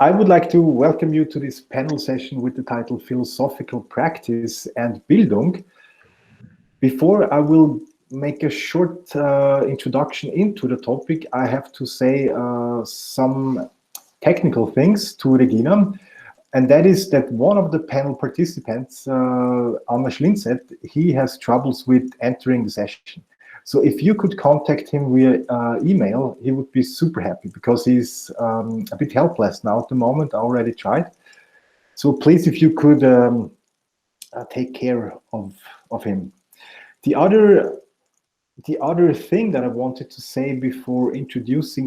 I would like to welcome you to this panel session with the title Philosophical Practice and Bildung. Before I will make a short introduction into the topic, I have to say some technical things to Regina. And that is that one of the panel participants, Anna Schlinzet, he has troubles with entering the session. So if you could contact him via email, he would be super happy because he's a bit helpless now at the moment. I already tried. So please, if you could take care of him. The other thing that I wanted to say before introducing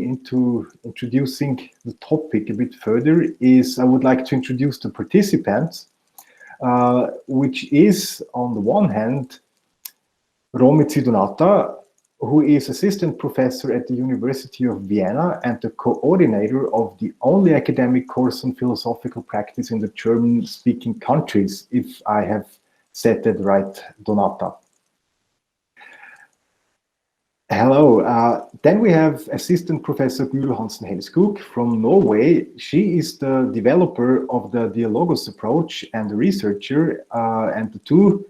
the topic a bit further is I would like to introduce the participants, which is on the one hand Romici Donata, who is assistant professor at the University of Vienna and the coordinator of the only academic course on philosophical practice in the German-speaking countries, if I have said that right, Donata. Hello. Then we have Assistant Professor Guro Hansen Hellskog from Norway. She is the developer of the Dialogos approach and the researcher, and the two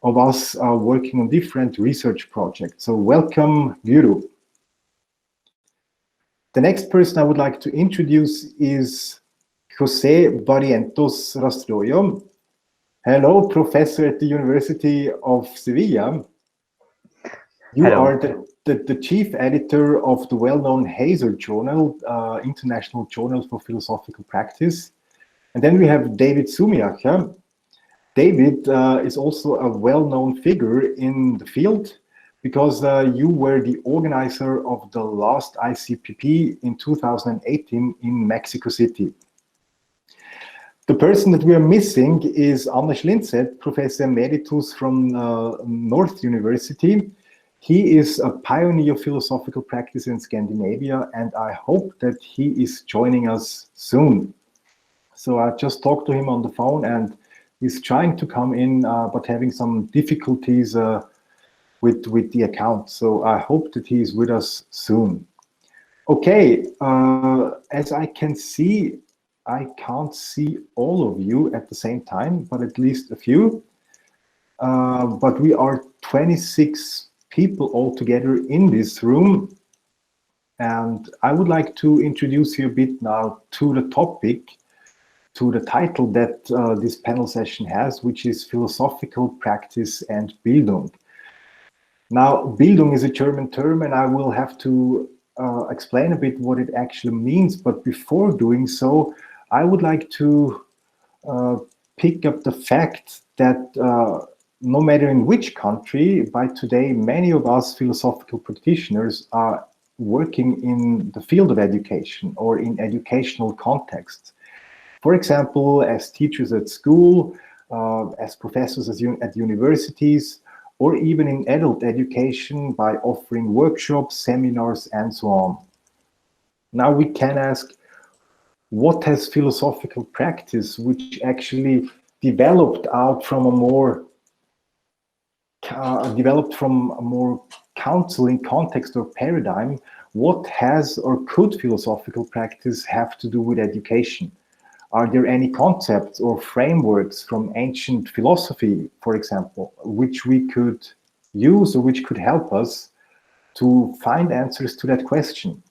of us are working on different research projects. So welcome, Guro. The next person I would like to introduce is José Barrientos Rastroyo. Hello, professor at the University of Sevilla. You Hello. are the chief editor of the well-known Hazer Journal, International Journal for Philosophical Practice. And then we have David Sumiacha. David is also a well-known figure in the field because you were the organizer of the last ICPP in 2018 in Mexico City. The person that we are missing is Anna Schlinzet, Professor Emeritus from North University. He is a pioneer of philosophical practice in Scandinavia, and I hope that he is joining us soon. So I just talked to him on the phone, and he's trying to come in, but having some difficulties with the account. So I hope that he is with us soon. Okay, as I can see, I can't see all of you at the same time, but at least a few. But we are 26 people all together in this room. And I would like to introduce you a bit now to the topic, to the title that this panel session has, which is Philosophical Practice and Bildung. Now, Bildung is a German term, and I will have to explain a bit what it actually means. But before doing so, I would like to pick up the fact that no matter in which country, by today, many of us philosophical practitioners are working in the field of education or in educational contexts. For example, as teachers at school, as professors at universities, or even in adult education by offering workshops, seminars, and so on. Now we can ask, what has philosophical practice, which actually developed from a more counseling context or paradigm, what has or could philosophical practice have to do with education? Are there any concepts or frameworks from ancient philosophy, for example, which we could use or which could help us to find answers to that question?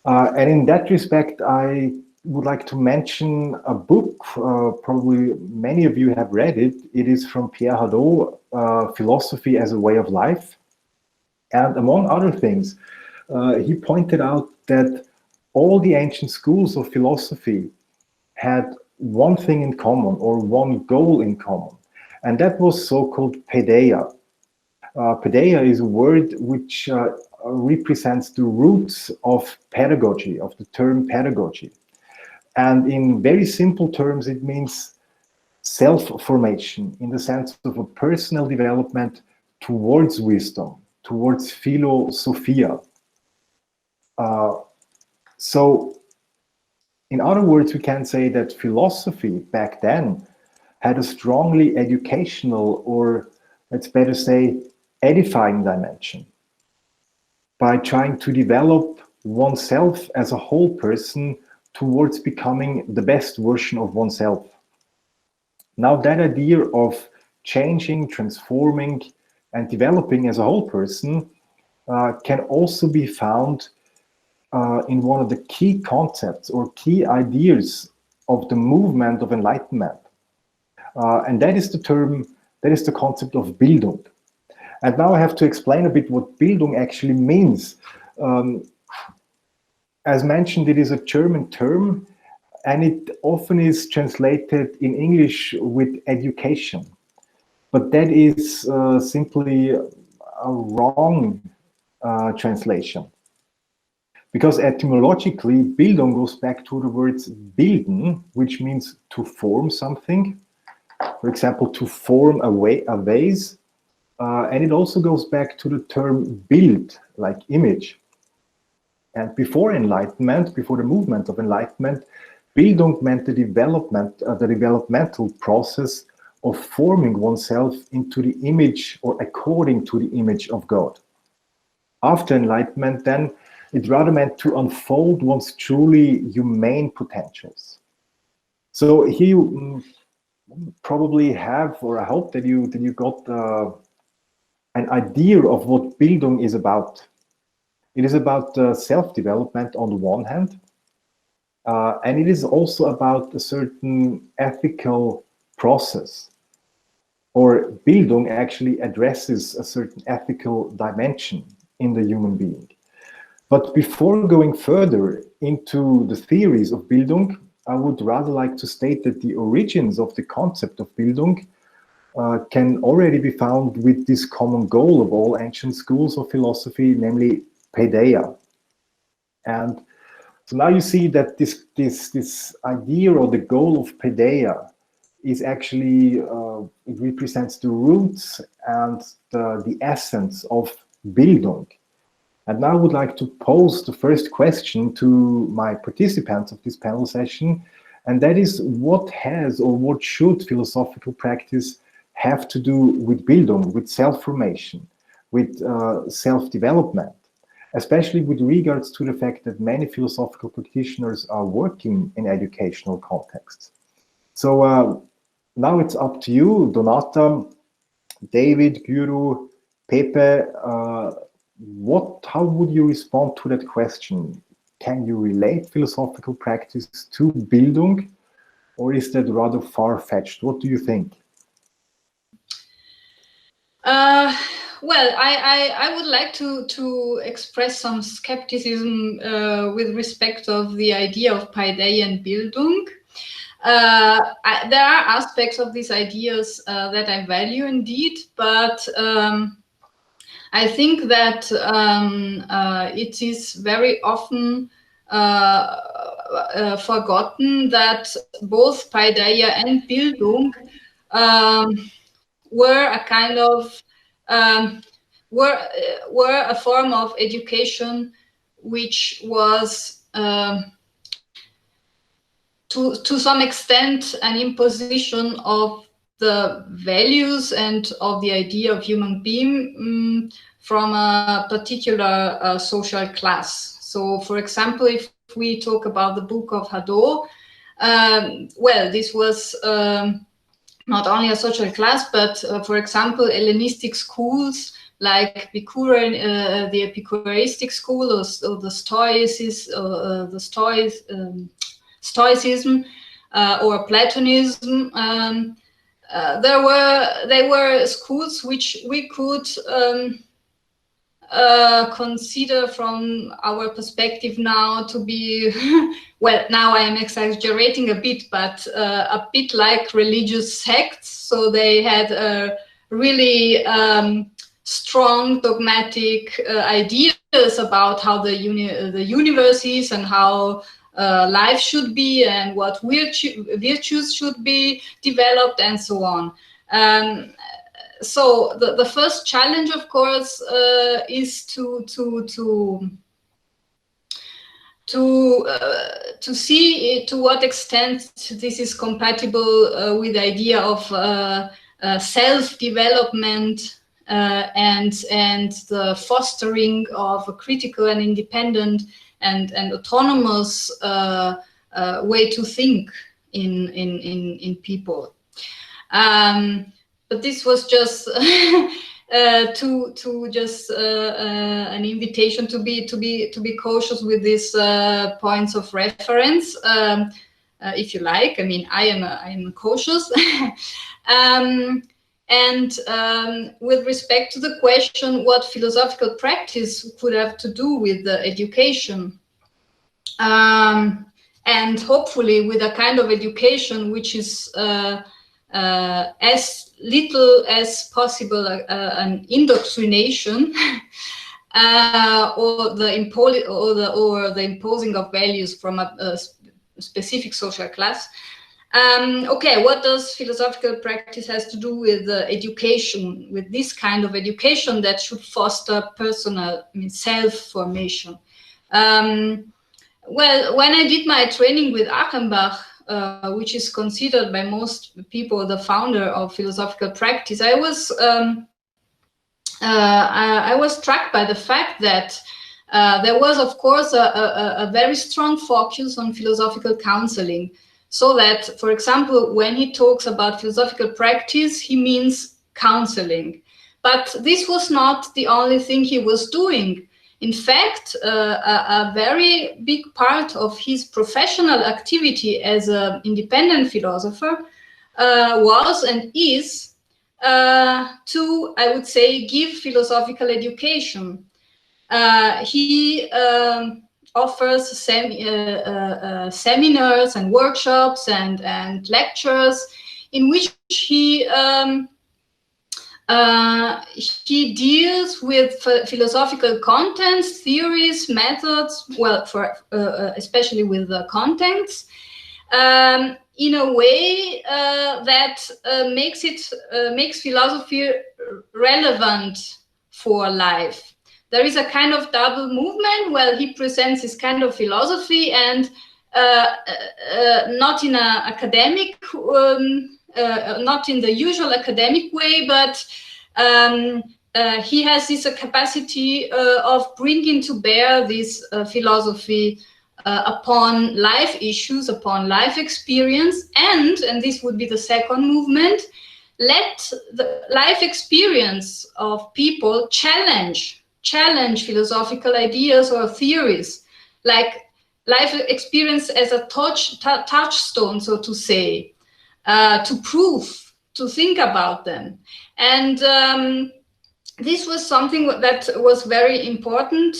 And in that respect, I would like to mention a book, probably many of you have read it. It is from Pierre Hadot, Philosophy as a Way of Life. And among other things, he pointed out that all the ancient schools of philosophy had one thing in common or one goal in common, and that was so-called paideia. Paideia is a word which represents the roots of pedagogy, of the term pedagogy. And in very simple terms, it means self-formation in the sense of a personal development towards wisdom, towards philosophia. So, in other words, we can say that philosophy back then had a strongly educational, or let's better say, edifying dimension. By trying to develop oneself as a whole person towards becoming the best version of oneself. Now, that idea of changing, transforming, and developing as a whole person can also be found in one of the key concepts or key ideas of the movement of enlightenment. And that is the concept of Bildung. And now I have to explain a bit what Bildung actually means. As mentioned, it is a German term, and it often is translated in English with education. But that is simply a wrong translation. Because etymologically, Bildung goes back to the words bilden, which means to form something. For example, to form a vase. And it also goes back to the term Bild, like image. And before enlightenment, before the movement of enlightenment, Bildung meant the developmental process of forming oneself into the image or according to the image of God. After enlightenment, then, it rather meant to unfold one's truly humane potentials. So here you probably have, or I hope that you got an idea of what Bildung is about. It is about self-development on the one hand, and it is also about a certain ethical process. Or Bildung actually addresses a certain ethical dimension in the human being. But before going further into the theories of Bildung, I would rather like to state that the origins of the concept of Bildung can already be found with this common goal of all ancient schools of philosophy, namely paideia. And so now you see that this idea or the goal of paideia is actually, it represents the roots and the essence of Bildung. And now I would like to pose the first question to my participants of this panel session, and that is, what has or what should philosophical practice have to do with Bildung, with self-formation, with self-development, especially with regards to the fact that many philosophical practitioners are working in educational contexts. So now it's up to you, Donata, David, Guru, Pepe. How would you respond to that question? Can you relate philosophical practice to Bildung, or is that rather far-fetched? What do you think? Well, I would like to express some skepticism with respect of the idea of paideia and Bildung. There are aspects of these ideas that I value indeed, but I think that it is very often forgotten that both paideia and Bildung were a kind of were a form of education which was to some extent an imposition of the values and of the idea of human being from a particular social class. So, for example, if we talk about the book of Hadot, well, this was not only a social class, but for example, Hellenistic schools like the Epicureistic school or the Stoicism or Platonism. They were schools which we could consider from our perspective now to be, well, now I am exaggerating a bit, but a bit like religious sects. So they had really strong dogmatic ideas about how the universe is and how life should be and what virtues should be developed and so on. So the first challenge, of course, is to see to what extent this is compatible with the idea of self-development and the fostering of a critical and independent and autonomous way to think in people. But this was just an invitation to be cautious with these points of reference, if you like. I mean, I am cautious. With respect to the question, what philosophical practice could have to do with the education, and hopefully with a kind of education which is as little as possible an indoctrination or the imposing of values from a specific social class. Okay, what does philosophical practice has to do with education, with this kind of education that should foster personal, self-formation? Well, when I did my training with Achenbach, which is considered by most people the founder of philosophical practice, I was struck by the fact that there was, of course, a very strong focus on philosophical counseling. So that, for example, when he talks about philosophical practice, he means counseling. But this was not the only thing he was doing. In fact, a very big part of his professional activity as an independent philosopher was and is to, I would say, give philosophical education. He offers seminars and workshops and lectures in which he deals with philosophical contents, theories, methods, well, especially with the contents, in a way that makes philosophy relevant for life. There is a kind of double movement where he presents his kind of philosophy and not in an academic, not in the usual academic way, but he has this capacity of bringing to bear this philosophy upon life issues, upon life experience, and this would be the second movement, let the life experience of people challenge philosophical ideas or theories, like life experience as a touchstone, so to say, to prove, to think about them. And this was something that was very important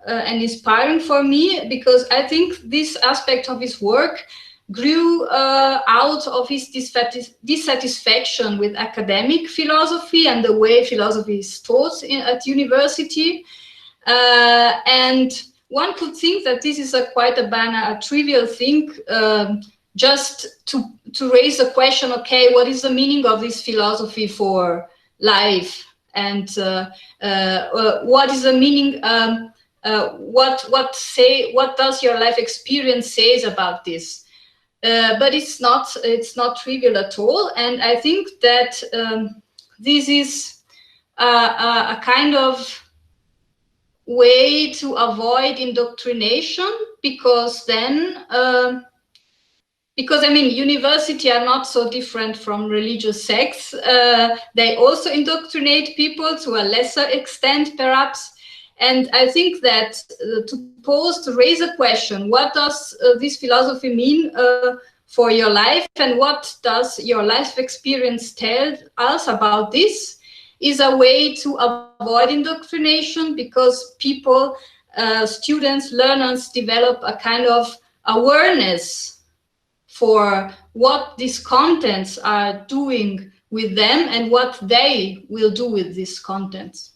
and inspiring for me, because I think this aspect of his work grew out of his dissatisfaction with academic philosophy and the way philosophy is taught at university. And one could think that this is quite a trivial thing, just to raise the question, okay, what is the meaning of this philosophy for life? And what is the meaning, what does your life experience says about this? But it's not trivial at all, and I think that this is a kind of way to avoid indoctrination, because then, because I mean, university are not so different from religious sects. They also indoctrinate people to a lesser extent, perhaps. And I think that to raise a question, what does this philosophy mean for your life, and what does your life experience tell us about this, is a way to avoid indoctrination, because people, students, learners develop a kind of awareness for what these contents are doing with them and what they will do with these contents.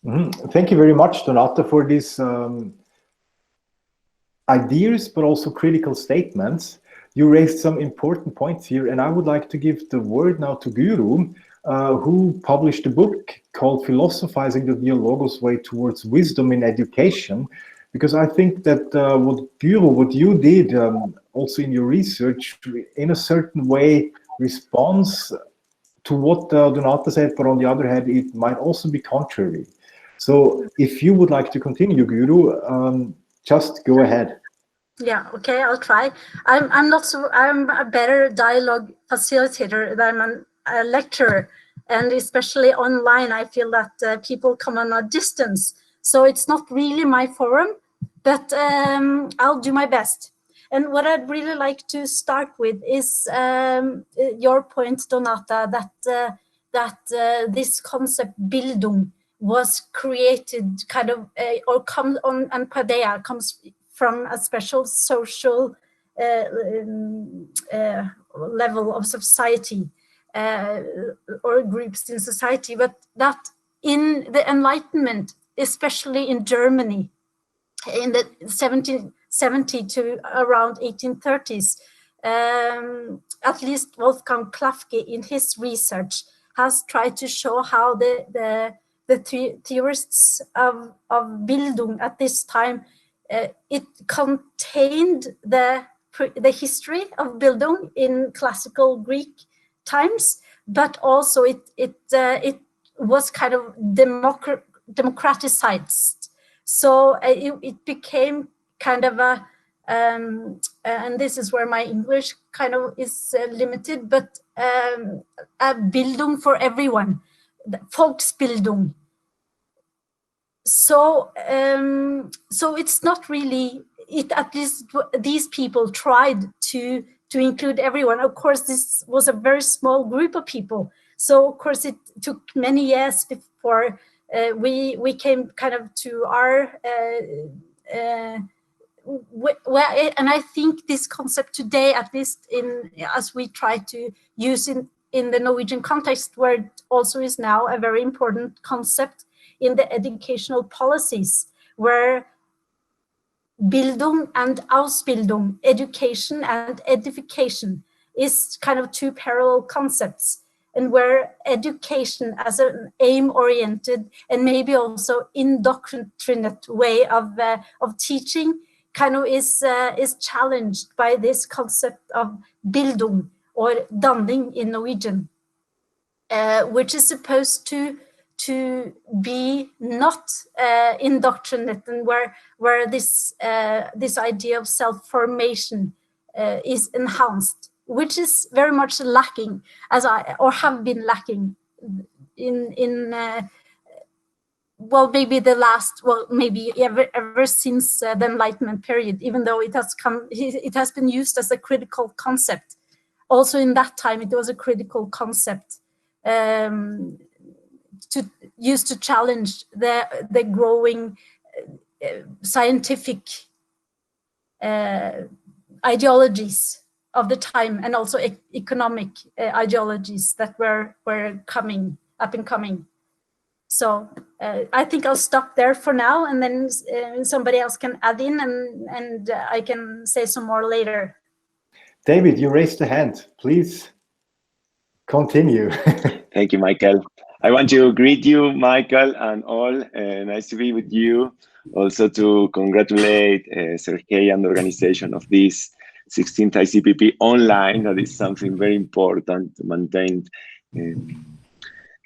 Mm-hmm. Thank you very much, Donata, for these ideas, but also critical statements. You raised some important points here, and I would like to give the word now to Guru, who published a book called Philosophizing the Dialogos Way Towards Wisdom in Education, because I think that what you did also in your research, in a certain way, responds to what Donata said, but on the other hand, it might also be contrary. So if you would like to continue, Guru, just go ahead. Yeah, okay, I'll try. I'm not so, I'm a better dialogue facilitator than a lecturer, and especially online, I feel that people come on a distance. So it's not really my forum, but I'll do my best. And what I'd really like to start with is your point, Donata, that this concept Bildung was created kind of, or come on, and Paideia comes from a special social level of society or groups in society, but that in the Enlightenment, especially in Germany, in the 1770 to around 1830s, at least Wolfgang Klafke in his research has tried to show how the theorists of Bildung at this time, it contained the history of Bildung in classical Greek times, but also it was kind of democratized. So it became kind of a, and this is where my English kind of is limited, but a Bildung for everyone, Volksbildung. So so it's not really, it, at least these people tried to include everyone. Of course, this was a very small group of people, so of course it took many years before we came kind of to our and I think this concept today, at least in as we try to use in the Norwegian context, where it also is now a very important concept in the educational policies, where Bildung and Ausbildung, education and edification, is kind of two parallel concepts, and where education as an aim-oriented and maybe also indoctrinate way of teaching kind of is challenged by this concept of Bildung, or danning in Norwegian, which is supposed to be not indoctrinated, and where this this idea of self-formation is enhanced, which is very much lacking, or have been lacking in well, maybe the last, well, maybe ever since the Enlightenment period, even though it has been used as a critical concept. Also in that time, it was a critical concept to use to challenge the growing scientific ideologies of the time, and also economic ideologies that were coming up and coming. So I think I'll stop there for now, and then somebody else can add in, and I can say some more later. David, you raised the hand. Please continue. Thank you, Michael. I want to greet you, Michael, and all. Nice to be with you. Also to congratulate Sergei and the organization of this 16th ICPP online. That is something very important to maintain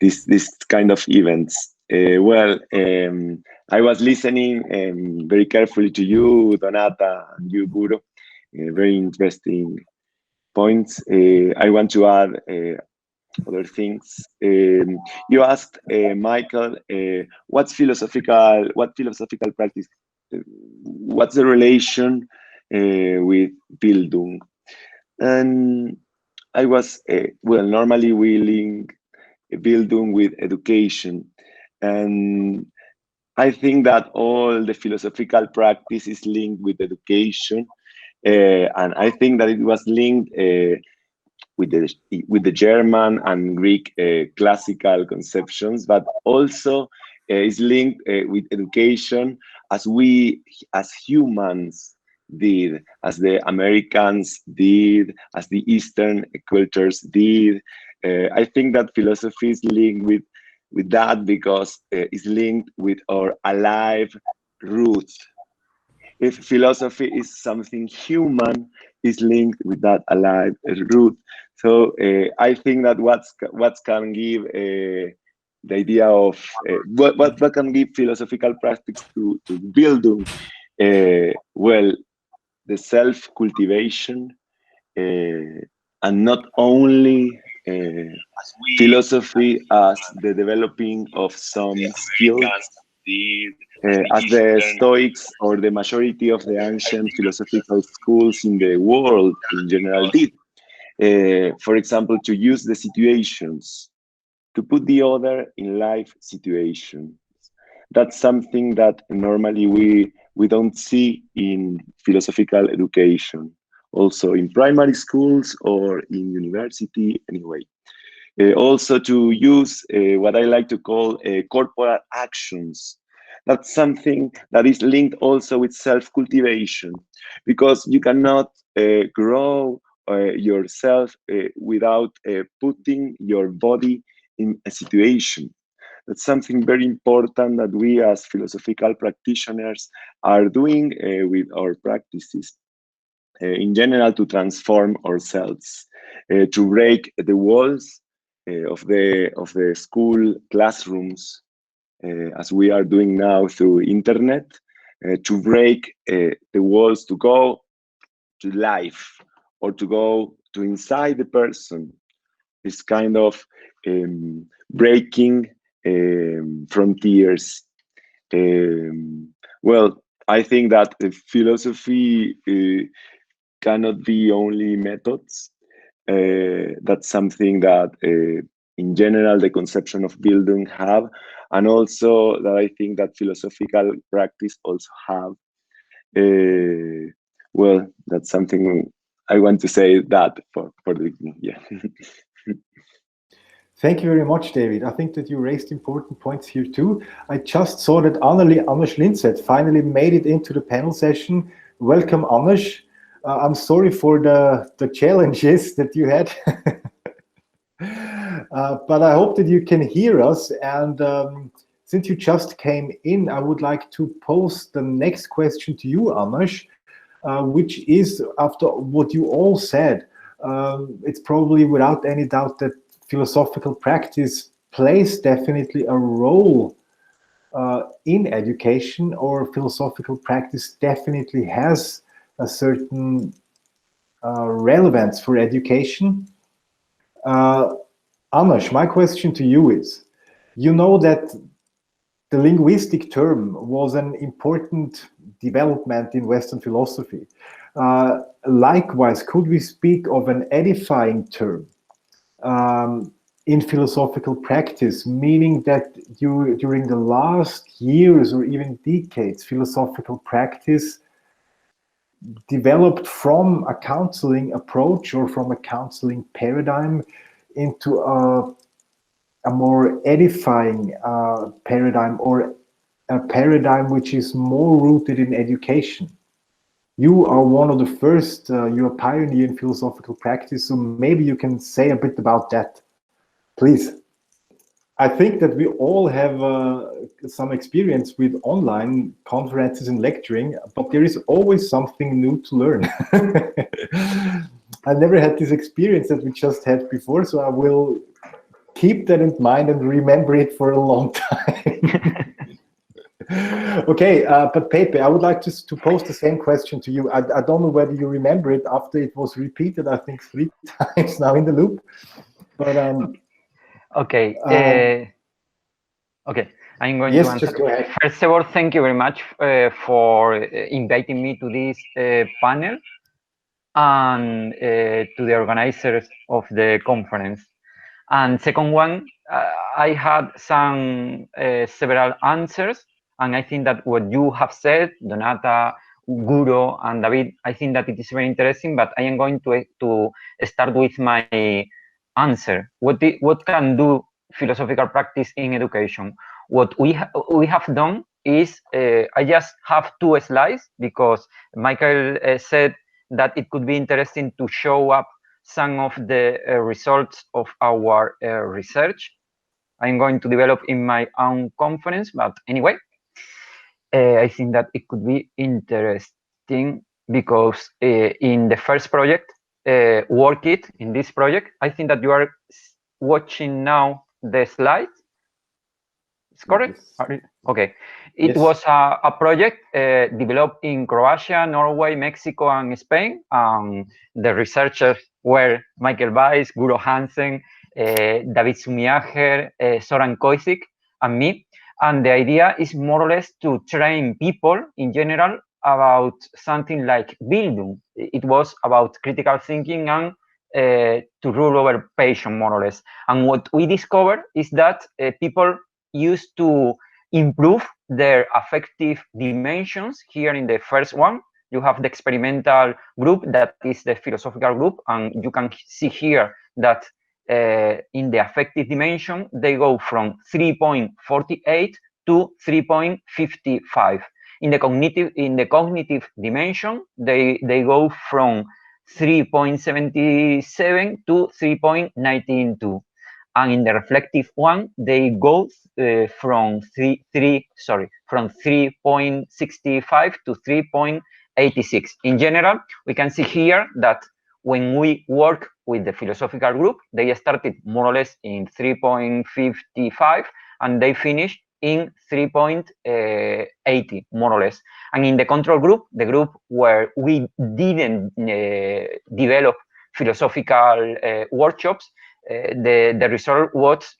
this kind of events. Well, I was listening very carefully to you, Donata, and you, Guru. Very interesting points. I want to add other things. You asked Michael, what philosophical practice? What's the relation with Bildung? And I was well, normally we link Bildung with education, and I think that all the philosophical practice is linked with education, and I think that it was linked with the German and Greek classical conceptions, but also is linked with education as we as humans did, as the Americans did, as the Eastern cultures did. I think that philosophy is linked with that because it's linked with our alive roots. If philosophy is something human, is linked with that alive root. So I think that what can give the idea of what can give philosophical practice to Bildung, well, the self-cultivation, and not only philosophy as the developing of some skills, as the Stoics or the majority of the ancient philosophical schools in the world in general did. For example, to use the situations, to put the other in life situation. That's something that normally we don't see in philosophical education, also in primary schools or in university anyway. Also to use what I like to call corporal actions. That's something that is linked also with self-cultivation, because you cannot grow yourself without putting your body in a situation. That's something very important that we as philosophical practitioners are doing with our practices in general, to transform ourselves, to break the walls of the school classrooms, as we are doing now through internet, to break the walls, to go to life, or to go to inside the person. This kind of breaking frontiers. Well, I think that philosophy cannot be only methods. That's something that in general the conception of Bildung have, and also that I think that philosophical practice also have. Well, that's something I want to say that for the beginning, yeah. Thank you very much, David. I think that you raised important points here too. I just saw that Anders Lindset finally made it into the panel session. Welcome, Anders. I'm sorry for the challenges that you had. But I hope that you can hear us. And since you just came in, I would like to pose the next question to you, Anders, which is, after what you all said, it's probably without any doubt that philosophical practice plays definitely a role in education, or philosophical practice definitely has a certain relevance for education. Anders, my question to you is, you know that the linguistic term was an important development in Western philosophy. Likewise, could we speak of an edifying term in philosophical practice, meaning that during the last years or even decades, philosophical practice developed from a counseling approach or from a counseling paradigm into a more edifying paradigm, or a paradigm which is more rooted in education? You are one of the first, you're a pioneer in philosophical practice, so maybe you can say a bit about that, please. I think that we all have some experience with online conferences and lecturing, but there is always something new to learn. I never had this experience that we just had before, so I will keep that in mind and remember it for a long time. Okay, but Pepe, I would like to pose the same question to you. I don't know whether you remember it after it was repeated, I think 3 times now in the loop. But okay. Okay, I'm going yes, to answer. just go ahead. First of all, thank you very much for inviting me to this panel, and to the organizers of the conference. And second one, I had some several answers, and I think that what you have said, Donata, Guro, and David, I think that it is very interesting, but I am going to start with my answer. What can do philosophical practice in education? What we have done is, I just have 2 slides, because Michael said that it could be interesting to show up some of the results of our research. I'm going to develop in my own conference, but anyway, I think that it could be interesting, because in the first project, Work It, in this project, I think that you are watching now the slides. It's correct? Yes. Okay. It was a project developed in Croatia, Norway, Mexico, and Spain. The researchers were Michael Weiss, Guro Hansen, David Sumiacher, Soran Koisik, and me. And the idea is more or less to train people in general about something like Bildung. It was about critical thinking and to rule over passion, more or less. And what we discovered is that people used to improve their affective dimensions. Here in the first one, you have the experimental group, that is the philosophical group, and you can see here that in the affective dimension, they go from 3.48 to 3.55. In the cognitive dimension, they go from 3.77 to 3.92. And in the reflective one, they go from 3.65 to 3.86. In general, we can see here that when we work with the philosophical group, they started more or less in 3.55 and they finished in 3.80, more or less. And in the control group, the group where we didn't develop philosophical workshops, the result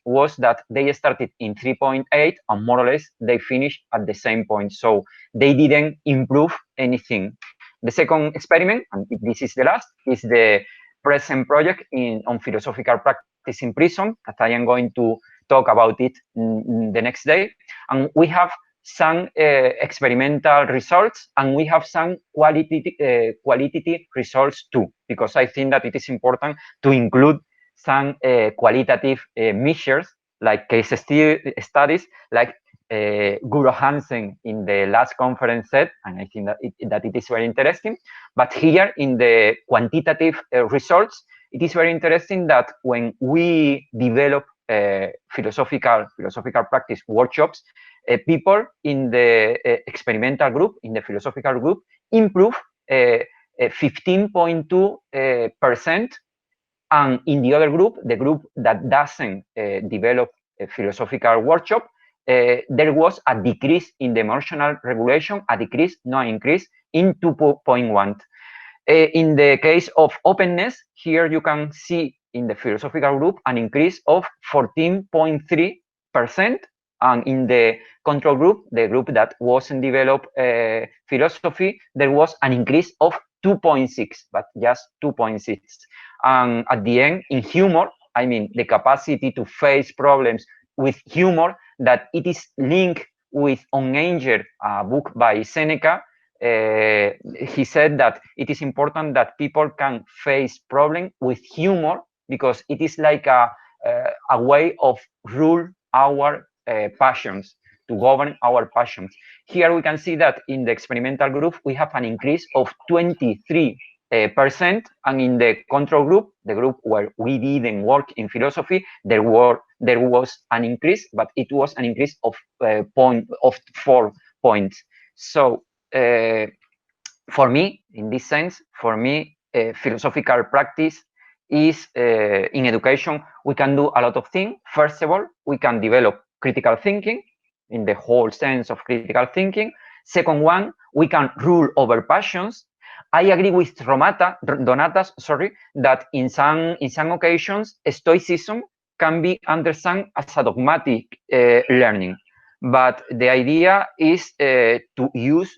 was that they started in 3.8 and more or less they finished at the same point. So they didn't improve anything. The second experiment, and this is the last, is the present project on philosophical practice in prison, that I am going to talk about it the next day. And we have some experimental results and we have some qualitative results too, because I think that it is important to include some qualitative measures like case studies, like Guro Hansen in the last conference said, and I think that it is very interesting. But here in the quantitative results, it is very interesting that when we develop philosophical practice workshops, people in the experimental group, in the philosophical group, improve 15.2%. And in the other group, the group that doesn't develop a philosophical workshop, there was a decrease in the emotional regulation, a decrease, no increase, in 2.1. In the case of openness, here you can see in the philosophical group an increase of 14.3%. And in the control group, the group that wasn't developed philosophy, there was an increase of 2.6, but just 2.6. And at the end, in humor, I mean, the capacity to face problems with humor, that it is linked with On Anger, a book by Seneca. He said that it is important that people can face problems with humor because it is like a way of rule our passions, to govern our passions. Here we can see that in the experimental group, we have an increase of 23%, and in the control group, the group where we didn't work in philosophy, there was an increase, but it was an increase of 4 points. So for me, in this sense, philosophical practice is in education, we can do a lot of things. First of all, we can develop critical thinking in the whole sense of critical thinking. Second one, we can rule over passions. I agree with Donata, that in some occasions, Stoicism can be understood as a dogmatic learning. But the idea is to use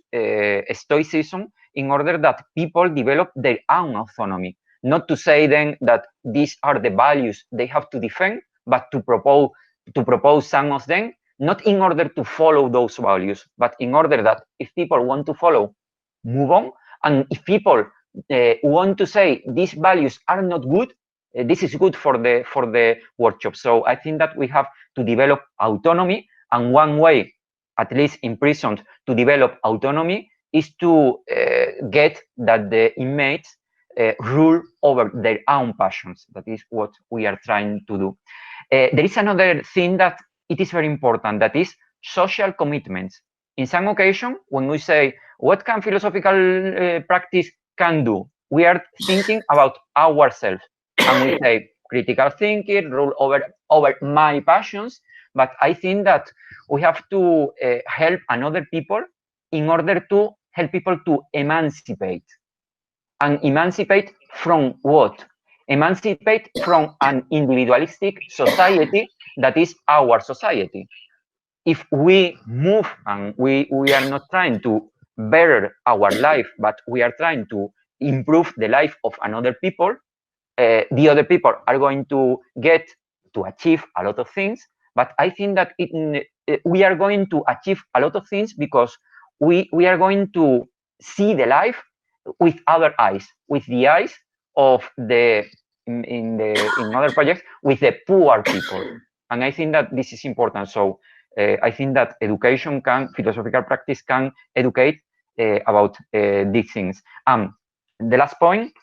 Stoicism in order that people develop their own autonomy. Not to say then that these are the values they have to defend, but to propose some of them, not in order to follow those values, but in order that if people want to follow, move on. And if people want to say these values are not good, this is good for the workshop. So I think that we have to develop autonomy, and one way, at least in prison, to develop autonomy is to get that the inmates rule over their own passions. That is what we are trying to do. There is another thing that it is very important, that is social commitments. In some occasion, when we say, what can philosophical practice can do? We are thinking about ourselves. And we say, critical thinking, rule over my passions. but I think that we have to help another people in order to help people to emancipate. And emancipate from what? Emancipate from an individualistic society that is our society. If we move and we are not trying to better our life, but we are trying to improve the life of another people, the other people are going to get to achieve a lot of things. But I think that we are going to achieve a lot of things because we are going to see the life with other eyes, with the eyes of in other projects, with the poor people. And I think that this is important. So I think that education philosophical practice can educate about these things. The last point,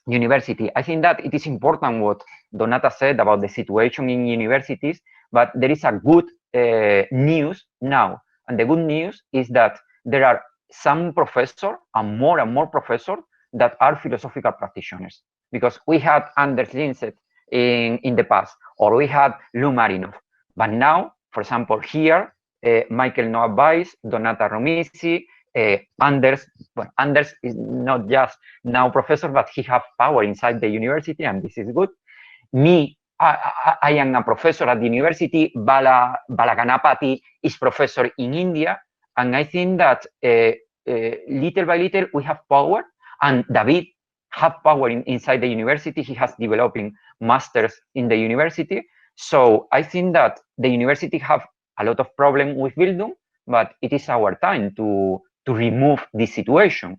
university. I think that it is important what Donata said about the situation in universities, but there is a good news now. And the good news is that there are some professors and more professors that are philosophical practitioners. Because we had Anders Linset in the past, or we had Lou Marinov. But now, for example, here, Michael Noah Weiss, Donata Romisi, Anders is not just now professor, but he has power inside the university, and this is good. Me, I am a professor at the university. Bala Ganapati is professor in India, and I think that little by little we have power, and David have power inside the university. He has developing masters in the university. So I think that the university have a lot of problem with Bildung, but it is our time to remove this situation.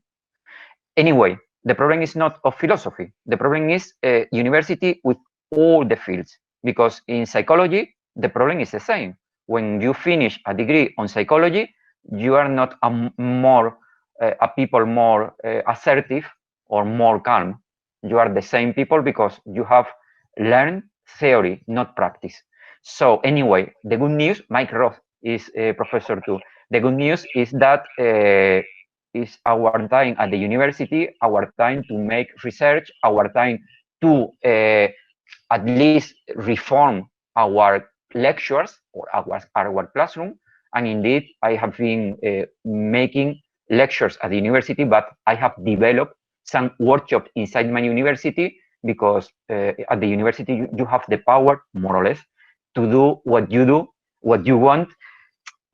Anyway, the problem is not of philosophy. The problem is university with all the fields, because in psychology, the problem is the same. When you finish a degree on psychology, you are not a people more assertive or more calm. You are the same people because you have learned theory, not practice. So anyway, the good news, Mike Roth is a professor too. The good news is that is our time at the university, our time to make research, our time to at least reform our lectures or our classroom. And indeed, I have been making lectures at the university, but I have developed some workshops inside my university because at the university you have the power, more or less, to do, what you want.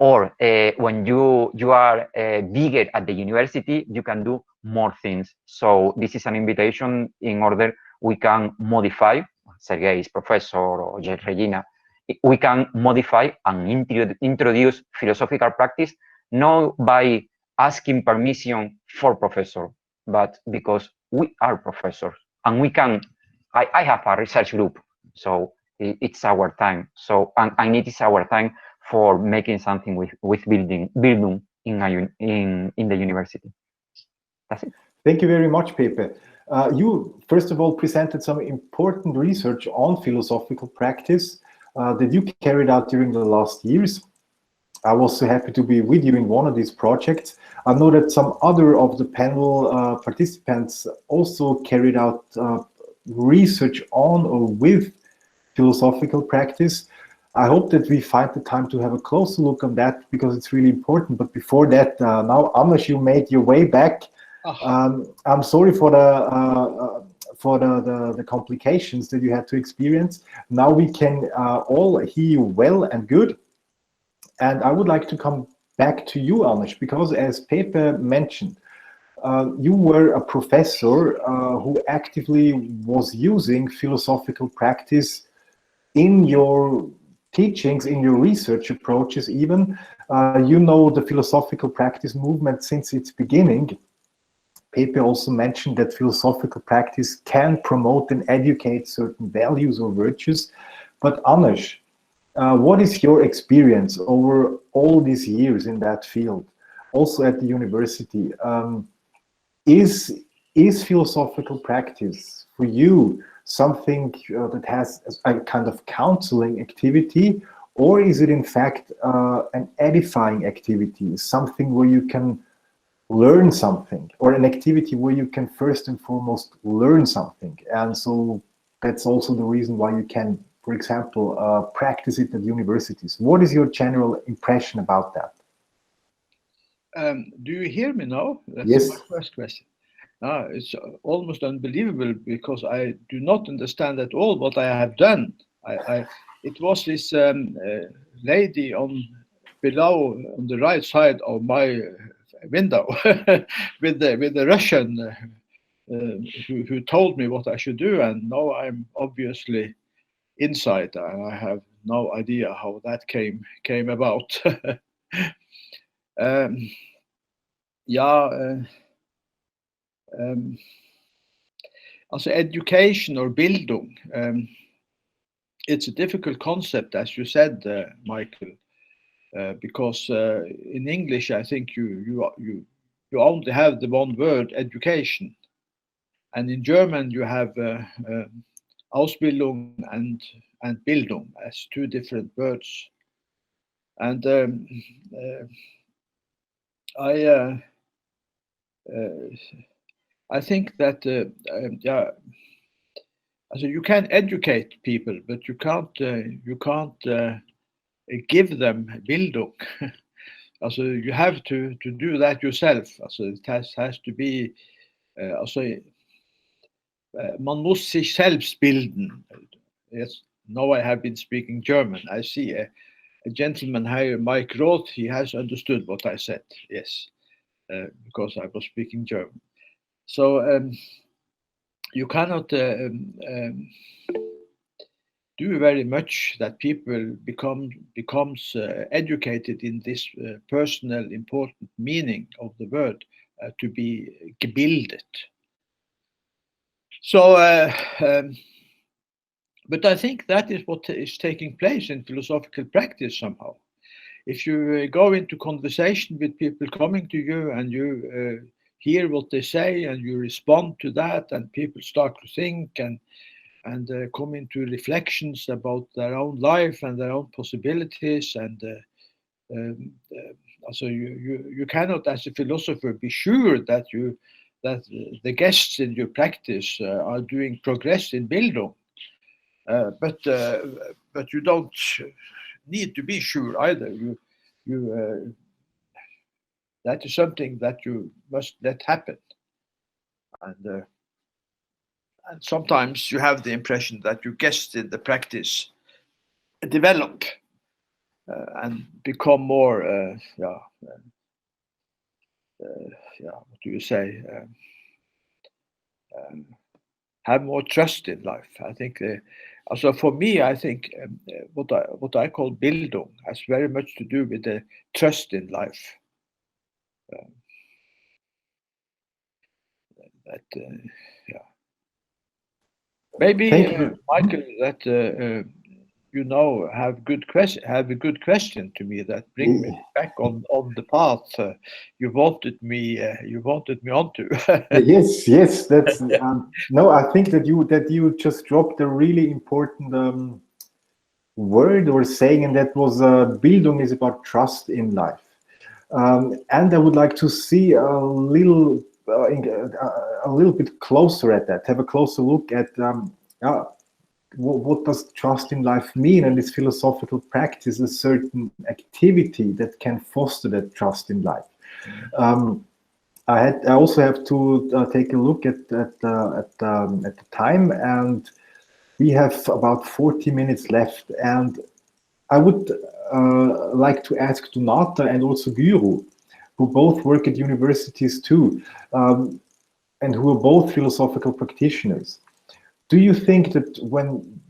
Or when you are bigger at the university, you can do more things. So this is an invitation in order we can modify, Sergei is professor, or Regina, we can modify and introduce philosophical practice, not by asking permission for professor, but because we are professors and we can, I have a research group, so it's our time. So, and it is our time for making something with Bildung in the university. That's it. Thank you very much, Pepe. You, first of all, presented some important research on philosophical practice that you carried out during the last years. I was so happy to be with you in one of these projects. I know that some other of the panel participants also carried out research on or with philosophical practice. I hope that we find the time to have a closer look on that because it's really important. But before that, now, Amos, you made your way back. I'm sorry for the complications that you had to experience. Now we can all hear you well and good. And I would like to come back to you, Amos, because as Pepe mentioned, you were a professor who actively was using philosophical practice in your teachings, in your research approaches even. You know the philosophical practice movement since its beginning. Pepe also mentioned that philosophical practice can promote and educate certain values or virtues. But Amos, what is your experience over all these years in that field, also at the university? Is philosophical practice for you something that has a kind of counseling activity, or is it in fact an edifying activity, something where you can learn something, or an activity where you can first and foremost learn something? And so that's also the reason why you can for example, practice it at universities. What is your general impression about that? Do you hear me now? That's Yes. my first question. It's almost unbelievable because I do not understand at all what I have done. It was this lady below on the right side of my window with the Russian who told me what I should do, and now I'm obviously inside, and I have no idea how that came about. Also education or Bildung, it's a difficult concept, as you said, Michael, because in English I think you only have the one word education, and in German you have Ausbildung and Bildung as two different words, and I think that so you can educate people, but you can't give them Bildung. Also, you have to do that yourself. Also, it has to be man muss sich selbst bilden. Yes, now I have been speaking German. I see a gentleman here, Mike Roth, he has understood what I said. Yes, because I was speaking German. So you cannot do very much that people becomes educated in this personal important meaning of the word, to be gebildet. So but I think that is what is taking place in philosophical practice somehow. If you go into conversation with people coming to you and you hear what they say and you respond to that, and people start to think and come into reflections about their own life and their own possibilities, and so you cannot, as a philosopher, be sure that the guests in your practice are doing progress in Bildung, but you don't need to be sure either. You that is something that you must let happen, and sometimes you have the impression that your guests in the practice develop and become more, what do you say? Have more trust in life. I think. So for me, I think what I call Bildung has very much to do with the trust in life. Maybe Michael, that have a good question to me that bring me back on the path you wanted me onto. Yes, that's no. I think that you just dropped a really important word or saying, and that was Bildung is about trust in life. And I would like to see a little bit closer at that. Have a closer look at what does trust in life mean, and is philosophical practice a certain activity that can foster that trust in life. I also have to take a look at the time, and we have about 40 minutes left, and I would like to ask Donata and also Guru, who both work at universities too, and who are both philosophical practitioners. Do you think that when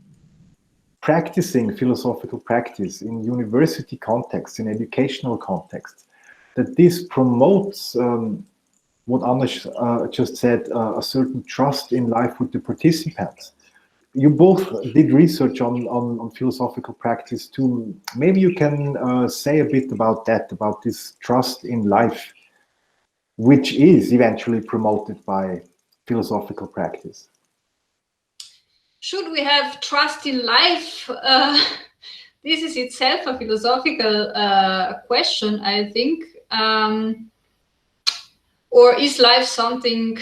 practicing philosophical practice in university contexts, in educational contexts, that this promotes what Anders just said, a certain trust in life with the participants? You both did research on philosophical practice too. Maybe you can say a bit about that, about this trust in life, which is eventually promoted by philosophical practice. Should we have trust in life? This is itself a philosophical question, I think. Or is life something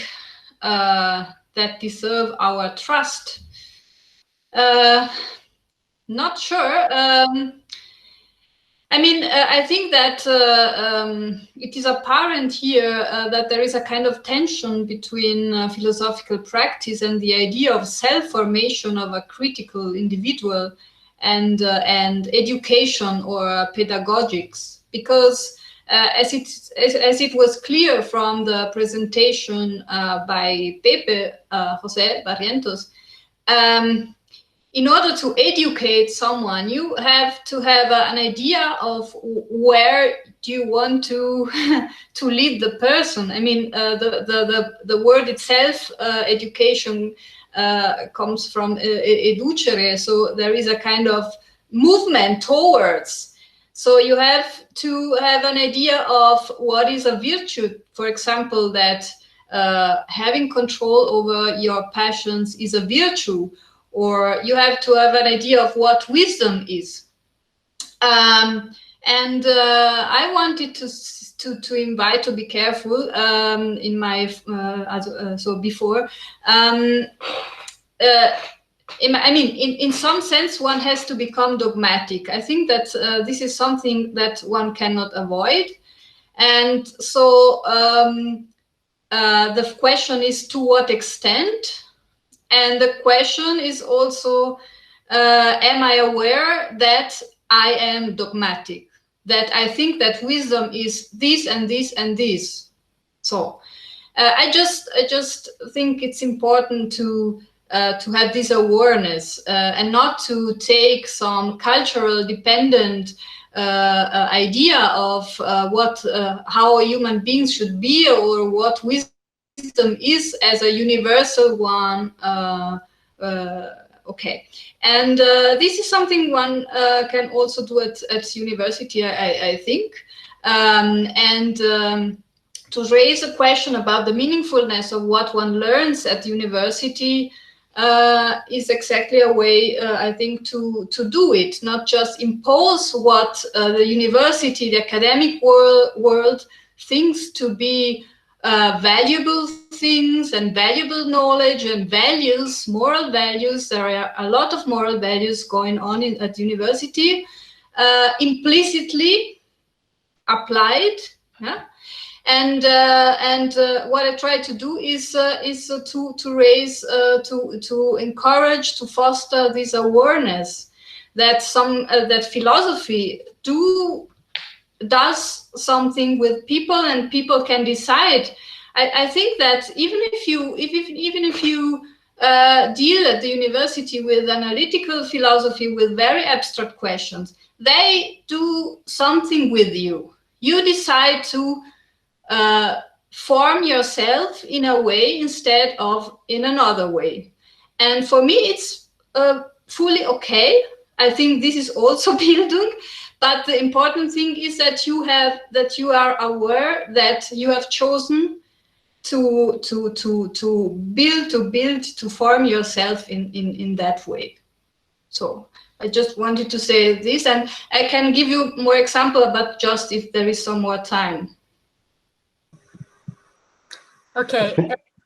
that deserves our trust? Not sure. I mean, I think that it is apparent here that there is a kind of tension between philosophical practice and the idea of self-formation of a critical individual and education or pedagogics, because as it was clear from the presentation by Pepe José Barrientos, in order to educate someone, you have to have an idea of where do you want to to lead the person. I mean, the word itself, education, comes from educere, so there is a kind of movement towards. So you have to have an idea of what is a virtue. For example, that having control over your passions is a virtue, or you have to have an idea of what wisdom is. And I wanted to invite, to be careful in my so before. I mean, in some sense, one has to become dogmatic. I think that this is something that one cannot avoid. And so the question is, to what extent? And the question is also, am I aware that I am dogmatic? That I think that wisdom is this and this and this. So I just think it's important to have this awareness and not to take some cultural dependent idea of how human beings should be, or what wisdom is as a universal one. Okay, and this is something one can also do at university, I think, to raise a question about the meaningfulness of what one learns at university is exactly a way, I think, to do it, not just impose what the university, the academic world thinks to be valuable things and valuable knowledge and values, moral values. There are a lot of moral values going on at university, implicitly applied. Yeah? And what I try to do is to raise, to encourage, to foster this awareness that that philosophy does something with people, and people can decide. I think that even if you deal at the university with analytical philosophy, with very abstract questions, they do something with you. You decide to form yourself in a way instead of in another way. And for me, it's fully okay. I think this is also Bildung. But the important thing is that you are aware that you have chosen to build, to form yourself in that way. So I just wanted to say this, and I can give you more example, but just if there is some more time. Okay.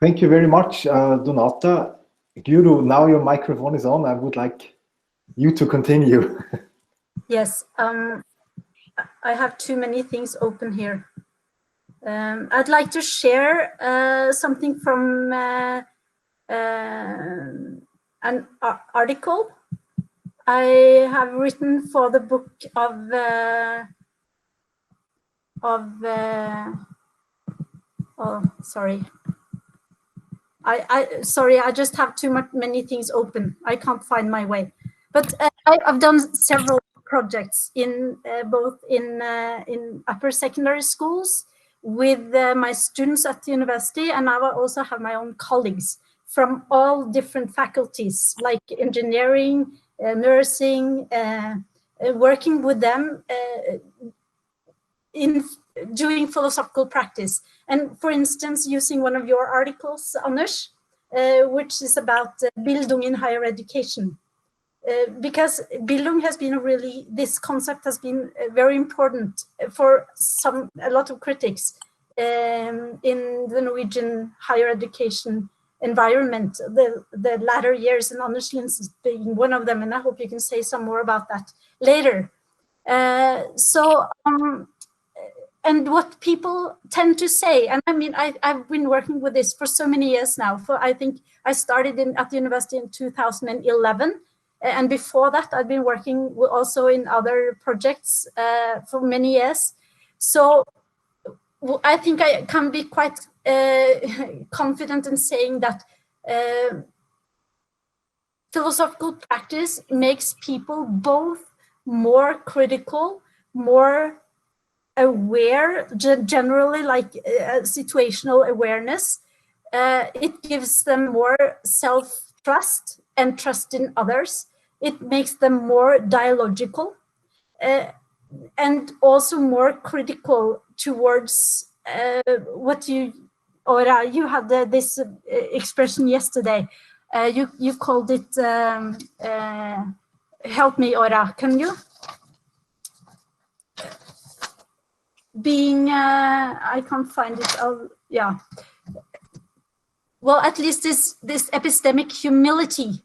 Thank you very much, Donata. Guru, now your microphone is on. I would like you to continue. Yes, I have too many things open here. I'd like to share something from an article I have written for the book of oh, sorry. Sorry, I just have many things open. I can't find my way. But I've done several projects in both in upper secondary schools with my students at the university, and I also have my own colleagues from all different faculties like engineering, nursing, working with them in doing philosophical practice. And for instance, using one of your articles, Anders, which is about Bildung in higher education. Because Bildung has been this concept has been very important for a lot of critics in the Norwegian higher education environment, the latter years, and Anders Lindsens being one of them, and I hope you can say some more about that later. And what people tend to say, and I mean, I've been working with this for so many years now. I think I started at the university in 2011, and before that, I've been working also in other projects for many years. So I think I can be quite confident in saying that philosophical practice makes people both more critical, more aware, generally like situational awareness. It gives them more self-trust and trust in others. It makes them more dialogical and also more critical towards what Ora, you had this expression yesterday. You called it, help me, Ora, can you? Being, I can't find it, yeah. Well, at least this epistemic humility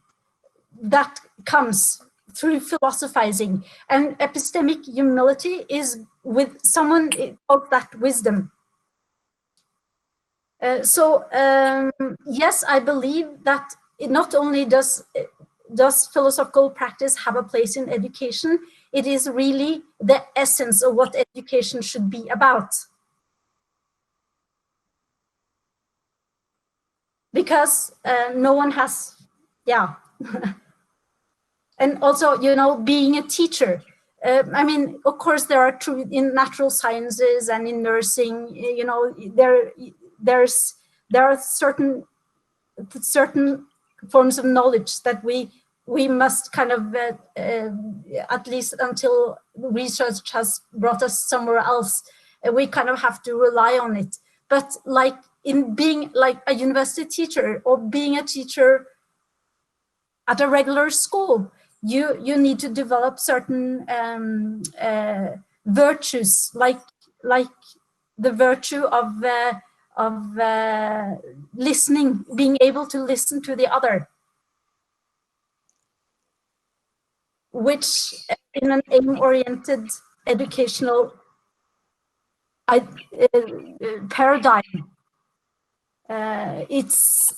that comes through philosophizing. And epistemic humility is with someone of that wisdom. Yes, I believe that it not only does philosophical practice have a place in education, it is really the essence of what education should be about. Because no one has, yeah. And also, you know, being a teacher. I mean, of course, there are in natural sciences and in nursing, you know, there are certain forms of knowledge that we must kind of, at least until research has brought us somewhere else, we kind of have to rely on it. But like in being like a university teacher or being a teacher at a regular school, you need to develop certain virtues, like the virtue of listening, being able to listen to the other, which in an aim-oriented educational paradigm, it's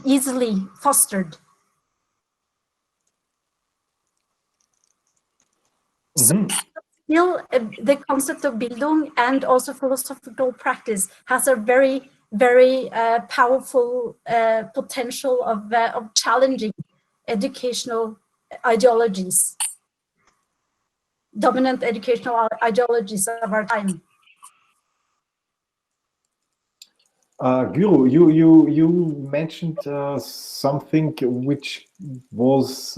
easily fostered. Mm-hmm. So still, the concept of Bildung and also philosophical practice has a very, very powerful potential of challenging educational ideologies, dominant educational ideologies of our time. Guru, you mentioned something which was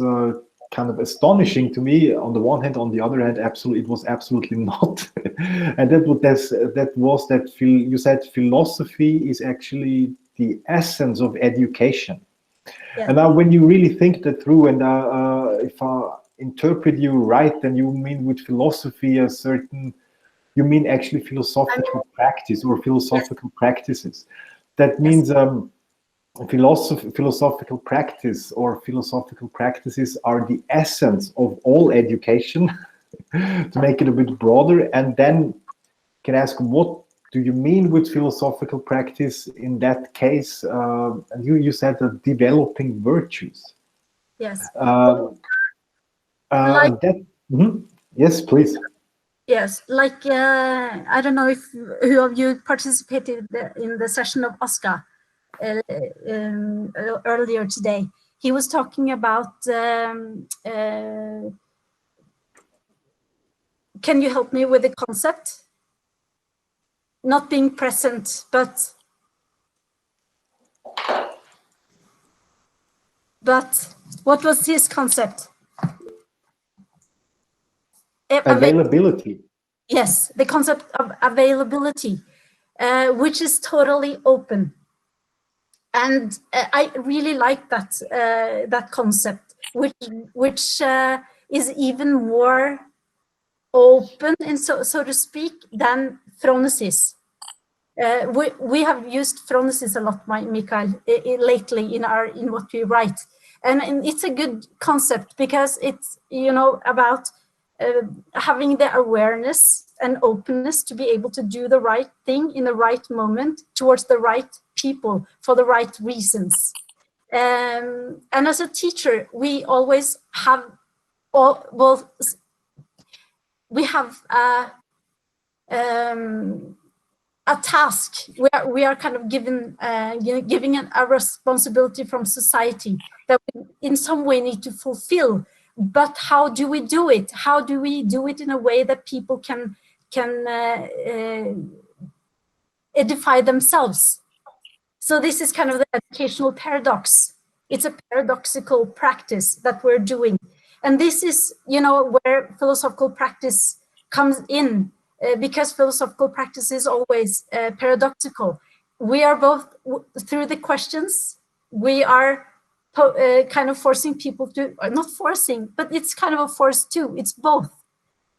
kind of astonishing to me on the one hand. On the other hand, it was absolutely not. And that was that you said philosophy is actually the essence of education. Yeah. And now when you really think that through, and if I interpret you right, then you mean with philosophy a certain, you mean actually philosophical practice or philosophical practices. That means philosophical practice or philosophical practices are the essence of all education, to make it a bit broader. And then can I ask, what do you mean with philosophical practice in that case? You said that developing virtues. Yes. Yes, please. Yes, like I don't know if who of you participated in the session of Oscar earlier today. He was talking about, can you help me with the concept? Not being present, but what was his concept? Availability. Yes, the concept of availability, which is totally open. And I really like that that concept, which is even more open, and so to speak, than phronesis. We have used phronesis a lot, Mikael, lately in what we write, and it's a good concept because it's about having the awareness and openness to be able to do the right thing in the right moment towards the right people for the right reasons. And as a teacher, we always have we have a task where we are kind of given giving a responsibility from society that we in some way need to fulfill. But how do we do it? How do we do it in a way that people can edify themselves? So this is kind of the educational paradox. It's a paradoxical practice that we're doing. And this is, where philosophical practice comes in, because philosophical practice is always paradoxical. We are both, through the questions, we are kind of forcing people to, not forcing, but it's kind of a force too. It's both.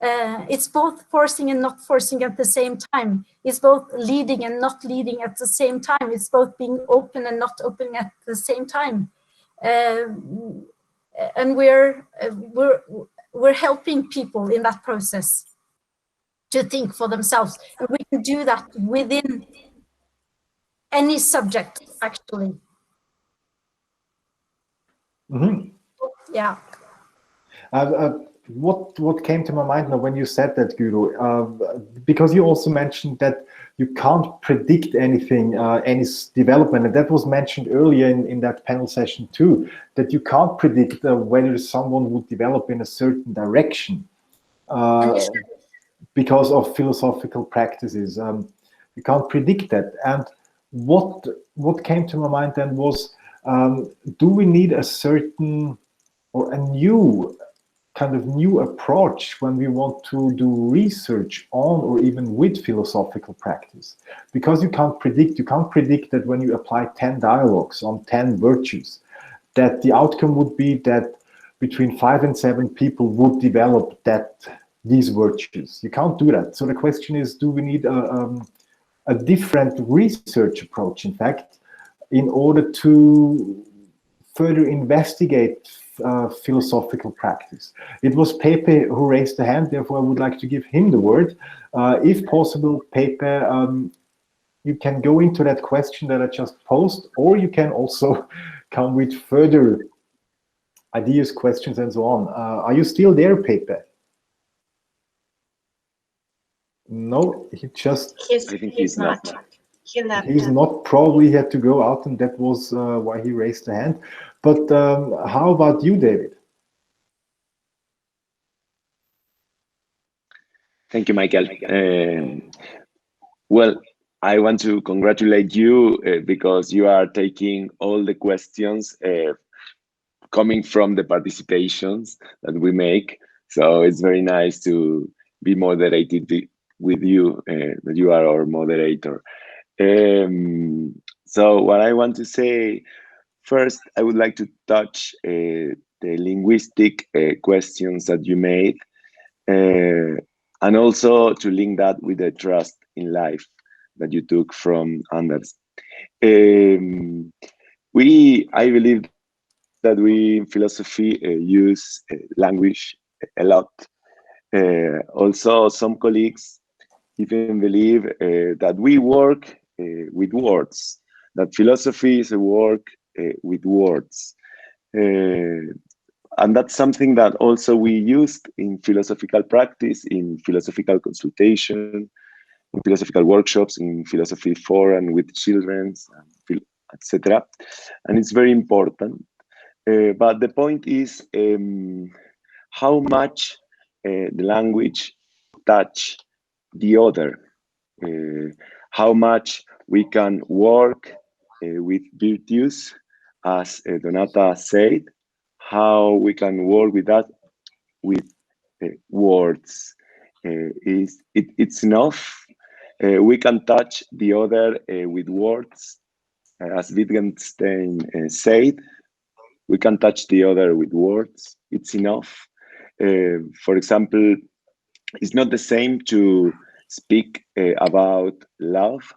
It's both forcing and not forcing at the same time. It's both leading and not leading at the same time. It's both being open and not open at the same time. And we're helping people in that process to think for themselves. And we can do that within any subject, actually. Mm-hmm. Yeah. What came to my mind now when you said that, Guro, because you also mentioned that you can't predict anything, any development, and that was mentioned earlier in that panel session too, that you can't predict whether someone would develop in a certain direction because of philosophical practices. You can't predict that. And what came to my mind then was, do we need a certain or a new approach when we want to do research on or even with philosophical practice? Because you can't predict that when you apply 10 dialogues on 10 virtues, that the outcome would be that between 5 and 7 people would develop these virtues. You can't do that. So the question is, do we need a different research approach, in fact, in order to further investigate philosophical practice? It was Pepe who raised the hand, therefore I would like to give him the word. If possible, Pepe, you can go into that question that I just posed, or you can also come with further ideas, questions, and so on. Are you still there, Pepe? No, he just... I think he's not. He's not, probably had to go out, and that was why he raised the hand. But how about you, David? Thank you, Michael. Well, I want to congratulate you because you are taking all the questions coming from the participations that we make. So it's very nice to be moderated with you, that you are our moderator. So what I want to say, first, I would like to touch the linguistic questions that you made, and also to link that with the trust in life that you took from Anders. I believe that we in philosophy use language a lot. Also, some colleagues even believe that we work with words, that philosophy is a work with words. And that's something that also we used in philosophical practice, in philosophical consultation, in philosophical workshops, in philosophy forum with children, etc. And it's very important. But the point is how much the language touch the other, how much we can work with virtues, as Donata said, how we can work with that with words. It's enough. We can touch the other with words, as Wittgenstein said. We can touch the other with words. It's enough. For example, it's not the same to speak about love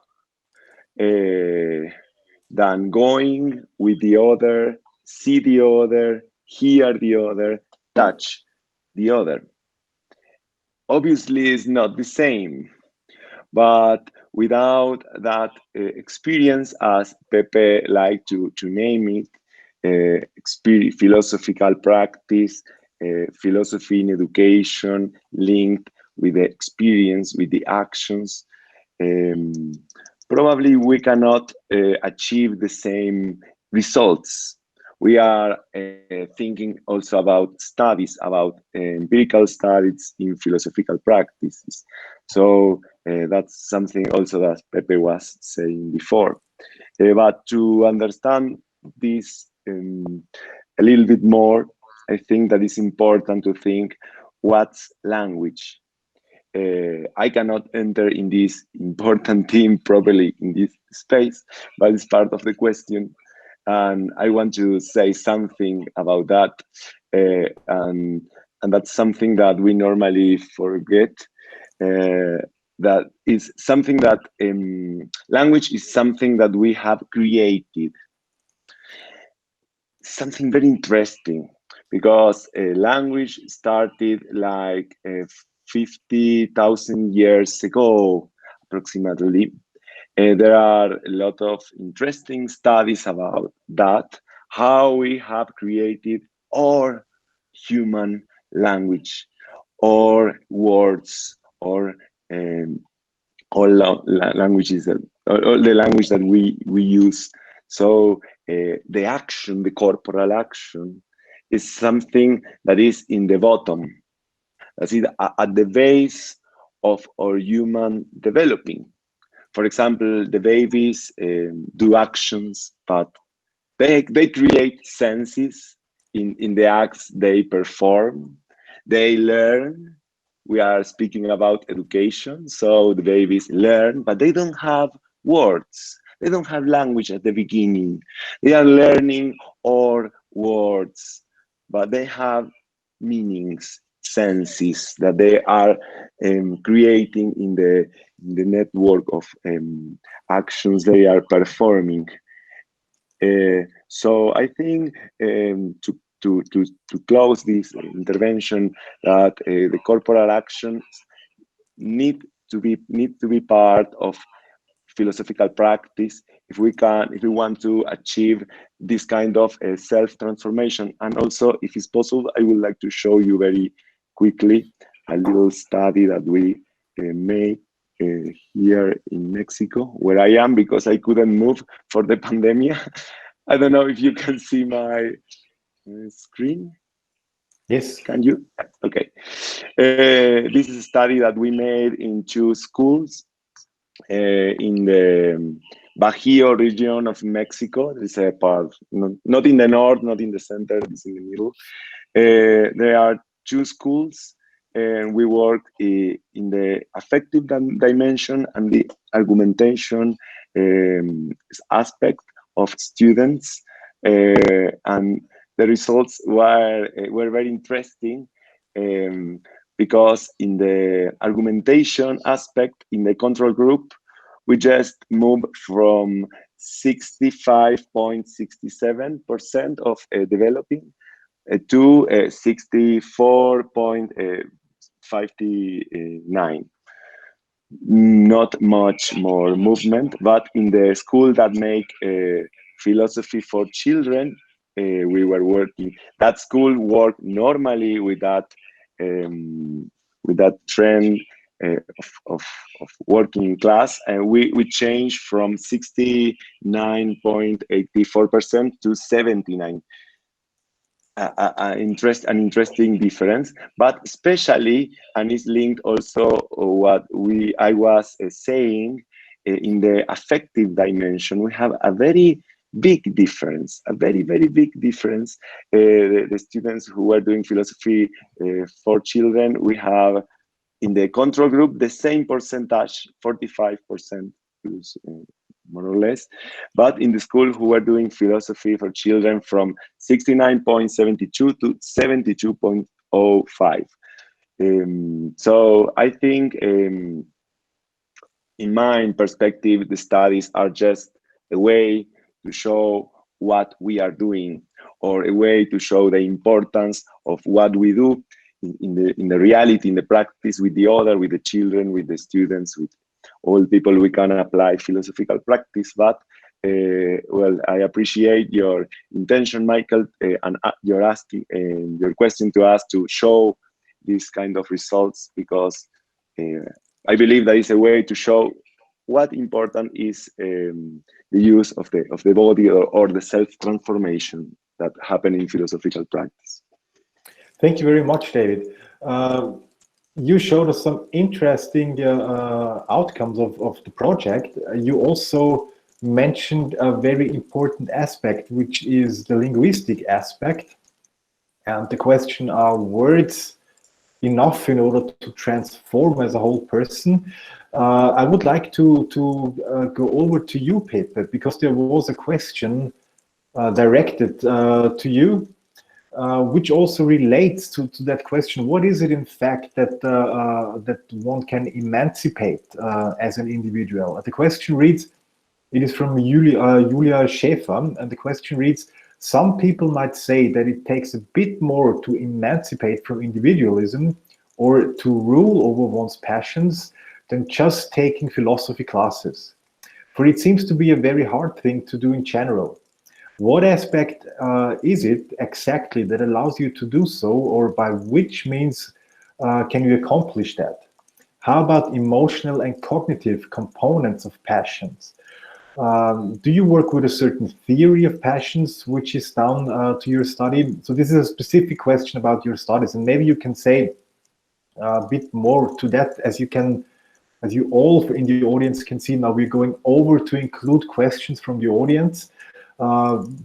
than going with the other, see the other, hear the other, touch the other. Obviously, it's not the same, but without that experience, as Pepe liked to name it, philosophical practice, philosophy in education linked with the experience, with the actions, probably we cannot achieve the same results. We are thinking also about studies, about empirical studies in philosophical practices. So that's something also that Pepe was saying before. But to understand this a little bit more, I think that it's important to think what's language. I cannot enter in this important theme properly in this space, but it's part of the question. And I want to say something about that. And that's something that we normally forget. That is something that language is something that we have created. Something very interesting, because language started like 50,000 years ago, approximately. There are a lot of interesting studies about that, how we have created our human language, or words, or all languages, all the language that we use. So the action, the corporal action, is something that is in the bottom. That's it, at the base of our human developing. For example, the babies do actions, but they create senses in the acts they perform. They learn. We are speaking about education, so the babies learn, but they don't have words. They don't have language at the beginning. They are learning our words, but they have meanings, senses that they are creating in the network of actions they are performing. So I think to close this intervention, that the corporal actions need to be part of philosophical practice if we want to achieve this kind of self-transformation. And also, if it's possible, I would like to show you very quickly a little study that we made here in Mexico, where I am, because I couldn't move for the pandemic. I don't know if you can see my screen. Yes. Can you? Okay. This is a study that we made in 2 schools in the Bajío region of Mexico. It's a part, not in the north, not in the center, it's in the middle. There are 2 schools, and we work in the affective dimension and the argumentation aspect of students, and the results were very interesting, because in the argumentation aspect, in the control group, we just moved from 65.67% of developing to 64.59. Not much more movement, but in the school that make philosophy for children, we were working. That school worked normally with that trend of working class, and we changed from 69.84% to 79%. An interesting difference, but especially, and it's linked also what I was saying, in the affective dimension, we have a very big difference, a very big difference. The students who are doing philosophy for children, we have in the control group the same percentage, 45%, more or less, but in the school who are doing philosophy for children, from 69.72 to 72.05. So I think in my perspective, the studies are just a way to show what we are doing, or a way to show the importance of what we do in the reality, in the practice, with the other, with the children, with the students, with all people we can apply philosophical practice. But well, I appreciate your intention, Michael, and you're asking your question to us to show these kind of results, because I believe that is a way to show what important is the use of the body, or the self-transformation that happen in philosophical practice. Thank you very much, David. You showed us some interesting outcomes of the project. You also mentioned a very important aspect, which is the linguistic aspect. And the question, are words enough in order to transform as a whole person? I would like to go over to you, Pepe, because there was a question directed to you, which also relates to that question. What is it, in fact, that that one can emancipate as an individual? The question reads, it is from Julia Schäfer, and the question reads, some people might say that it takes a bit more to emancipate from individualism or to rule over one's passions than just taking philosophy classes. For it seems to be a very hard thing to do in general. What aspect is it exactly that allows you to do so, or by which means can you accomplish that? How about emotional and cognitive components of passions? Do you work with a certain theory of passions which is down to your study? So this is a specific question about your studies, and maybe you can say a bit more to that, as you all in the audience can see now. We're going over to include questions from the audience.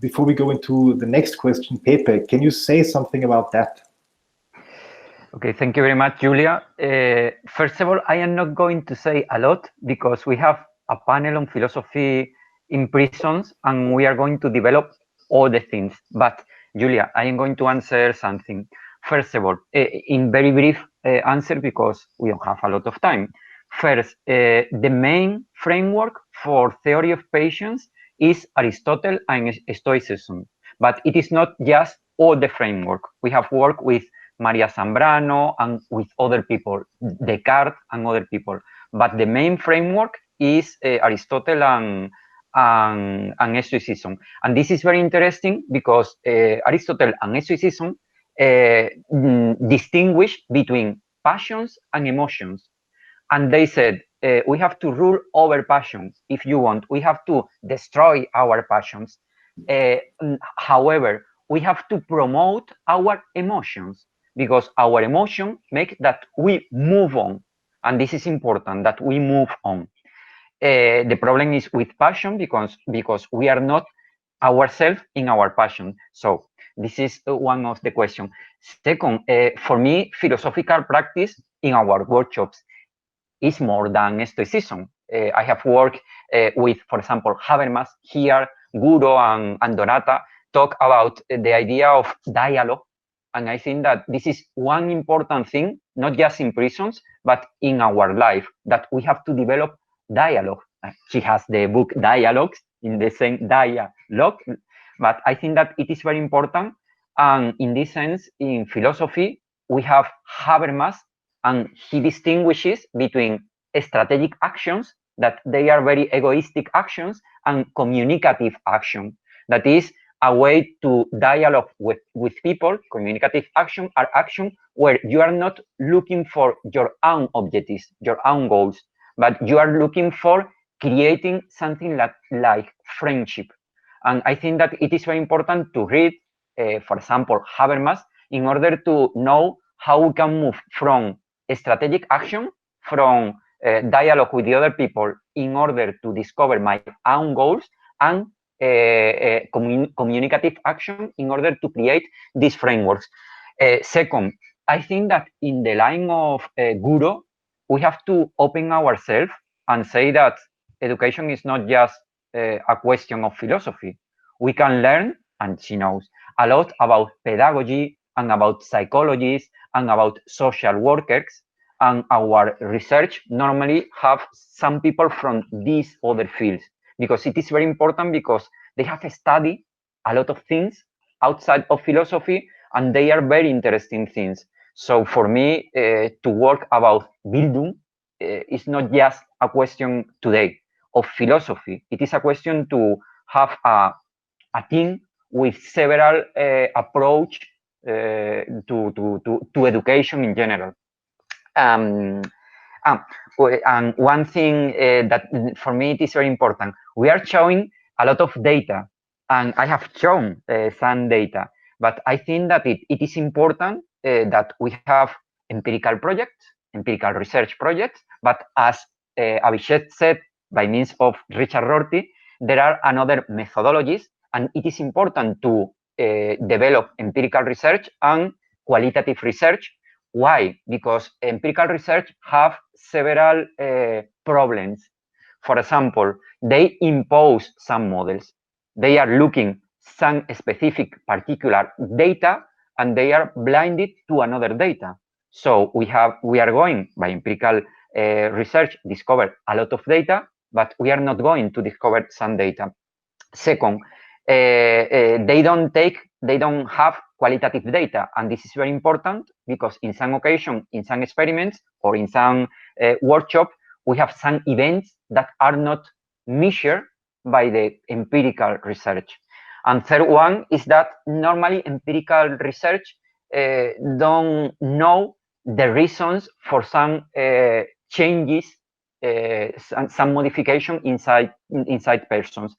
Before we go into the next question, Pepe, can you say something about that? Okay, thank you very much, Julia. First of all, I am not going to say a lot because we have a panel on philosophy in prisons and we are going to develop all the things. But Julia, I am going to answer something. First of all, in very brief answer, because we don't have a lot of time. First, the main framework for theory of patience is Aristotle and Stoicism, but it is not just all the framework. We have worked with Maria Zambrano and with other people, Descartes and other people, but the main framework is Aristotle and Stoicism. And this is very interesting because Aristotle and Stoicism distinguish between passions and emotions. And they said, we have to rule over passions if you want. We have to destroy our passions. However, we have to promote our emotions because our emotion makes that we move on. And this is important, that we move on. The problem is with passion because we are not ourselves in our passion. So this is one of the questions. Second, for me, philosophical practice in our workshops is more than Stoicism. I have worked with, for example, Habermas here, Guro and Donata talk about the idea of dialogue. And I think that this is one important thing, not just in prisons, but in our life, that we have to develop dialogue. She has the book Dialogues in the same dialogue, but I think that it is very important. And in this sense, in philosophy, we have Habermas, and he distinguishes between strategic actions, that they are very egoistic actions, and communicative action. That is a way to dialogue with people. Communicative action are action where you are not looking for your own objectives, your own goals, but you are looking for creating something like friendship. And I think that it is very important to read, for example, Habermas, in order to know how we can move from strategic action, from dialogue with the other people in order to discover my own goals, and communicative action in order to create these frameworks. Second, I think that in the line of Guro, we have to open ourselves and say that education is not just a question of philosophy. We can learn, and she knows, a lot about pedagogy and about psychologists and about social workers. and our research normally have some people from these other fields, because it is very important, because they have studied a lot of things outside of philosophy, and they are very interesting things. So for me, to work about Bildung is not just a question today of philosophy. It is a question to have a team with several approach to education in general. And one thing that for me it is very important, we are showing a lot of data, and I have shown some data, but I think that it is important that we have empirical projects, empirical research projects, but as Abhishek said, by means of Richard Rorty, there are another methodologies, and it is important to develop empirical research and qualitative research. Why? Because empirical research have several problems. For example, they impose some models. They are looking some specific particular data, and they are blinded to another data. So we are going by empirical research, discover a lot of data, but we are not going to discover some data. Second, they don't have qualitative data, and this is very important, because in some occasion, in some experiments, or in some workshop, we have some events that are not measured by the empirical research. And third one is that normally empirical research don't know the reasons for some changes, some modification inside persons.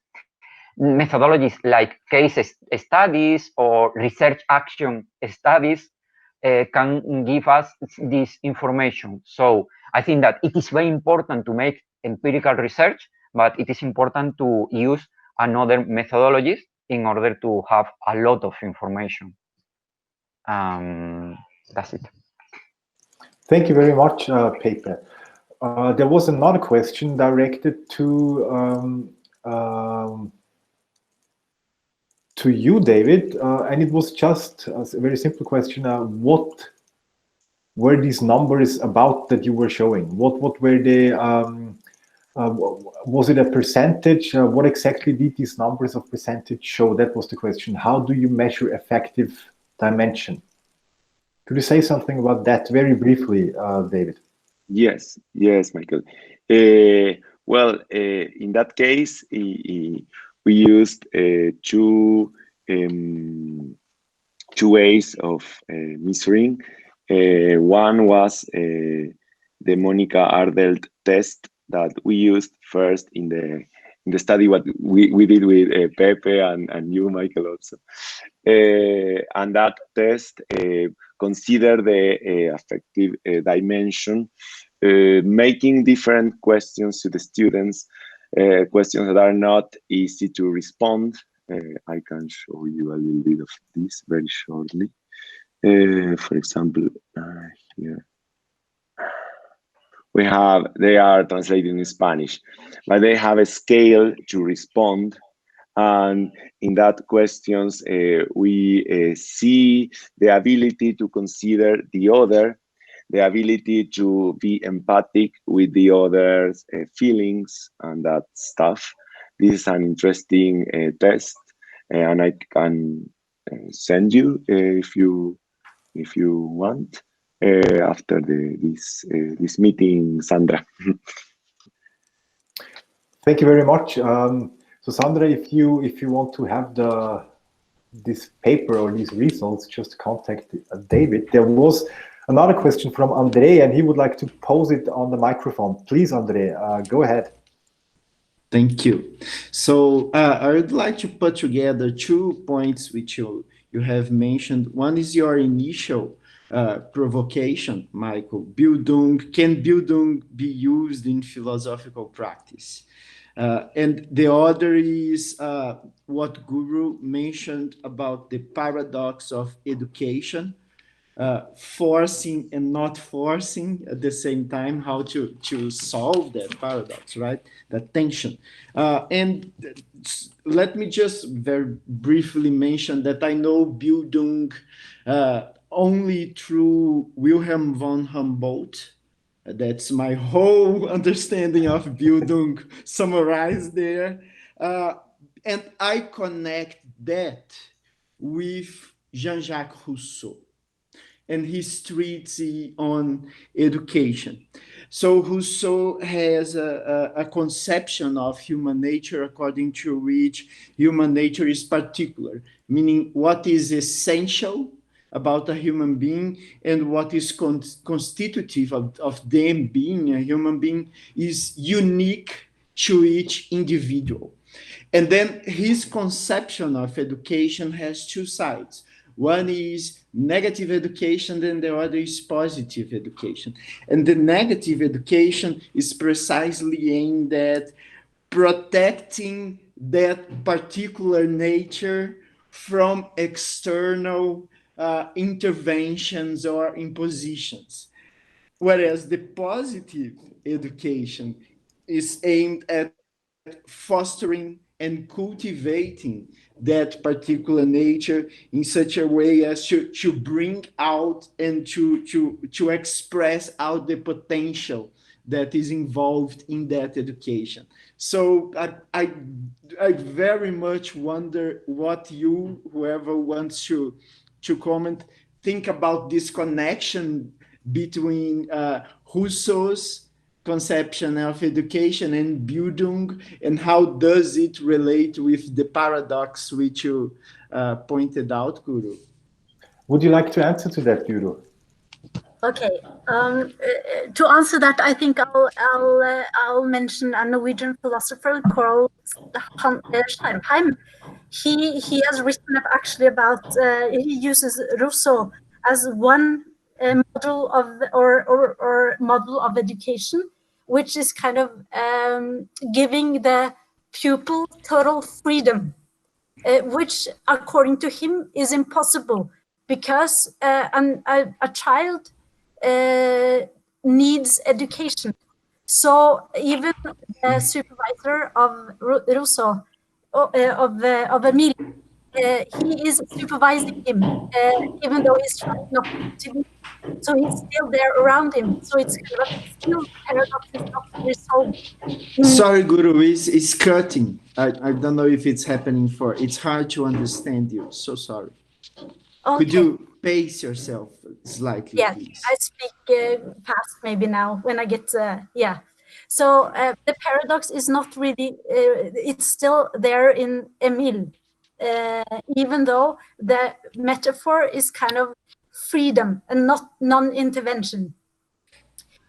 Methodologies like case studies or research action studies can give us this information. So I think that it is very important to make empirical research, but it is important to use another methodologies in order to have a lot of information. That's it. Thank you very much, Pepe. There was another question directed to you, David, and it was just a very simple question. What were these numbers about that you were showing? What were they? Was it a percentage? What exactly did these numbers of percentage show? That was the question. How do you measure effective dimension? Could you say something about that very briefly, David? Yes, Michael. Well, in that case, we used two ways of measuring. One was the Monica Ardelt test that we used first in the study, what we did with Pepe and you, Michael, also. And that test consider the affective dimension, making different questions to the students, questions that are not easy to respond. I can show you a little bit of this very shortly. For example, here. They are translated in Spanish, but they have a scale to respond. And in that questions, we see the ability to consider the other, the ability to be empathic with the other's feelings and that stuff. This is an interesting test, and I can send you if you want. After this meeting, Sandra. Thank you very much. So Sandra, if you want to have this paper or these results, just contact David. There was another question from Andre, and he would like to pose it on the microphone. Please, Andre, go ahead. Thank you. So I would like to put together 2 points which you have mentioned. One is your initial provocation, Michael. Can Bildung be used in philosophical practice? And the other is what Guru mentioned about the paradox of education, forcing and not forcing at the same time, how to solve that paradox, right? That tension. And let me just very briefly mention that I know Bildung only through Wilhelm von Humboldt, That's my whole understanding of Bildung summarized there. And I connect that with Jean-Jacques Rousseau and his treatise on education. So Rousseau has a conception of human nature according to which human nature is particular, meaning what is essential about a human being and what is constitutive of them being a human being is unique to each individual. And then his conception of education has two sides. One is negative education, then the other is positive education. And the negative education is precisely aimed at protecting that particular nature from external interventions or impositions. Whereas the positive education is aimed at fostering and cultivating that particular nature in such a way as to bring out and to express out the potential that is involved in that education. So I very much wonder what you, whoever wants to comment, think about this connection between Rousseau's conception of education and Bildung, and how does it relate with the paradox which you pointed out, Guru? Would you like to answer to that, Guru? Okay. To answer that, I think I'll mention a Norwegian philosopher called Skjervheim. He has written actually about he uses Rousseau as one model of or model of education, which is kind of giving the pupil total freedom, which according to him is impossible because a child needs education. So even the supervisor of Rousseau, of Emile, he is supervising him, even though he's trying not to be. So he's still there around him. So it's kind of still the paradox is not resolved. Sorry, Guru, it's cutting. I don't know if it's happening it's hard to understand you. So sorry. Okay. Could you pace yourself slightly, please? I speak fast maybe now when I get, yeah. So the paradox is not really, it's still there in Emile, even though the metaphor is kind of freedom and not non-intervention.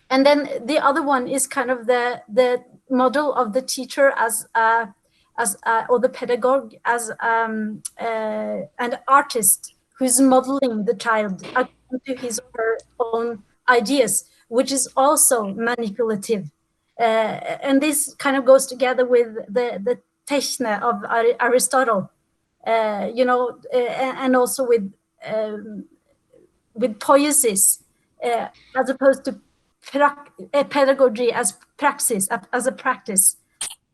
And then the other one is kind of the model of the teacher or the pedagogue as an artist who's modeling the child according to his or her own ideas, which is also manipulative. And this kind of goes together with the techne of Aristotle, and also with poiesis, as opposed to pedagogy as praxis, as a practice,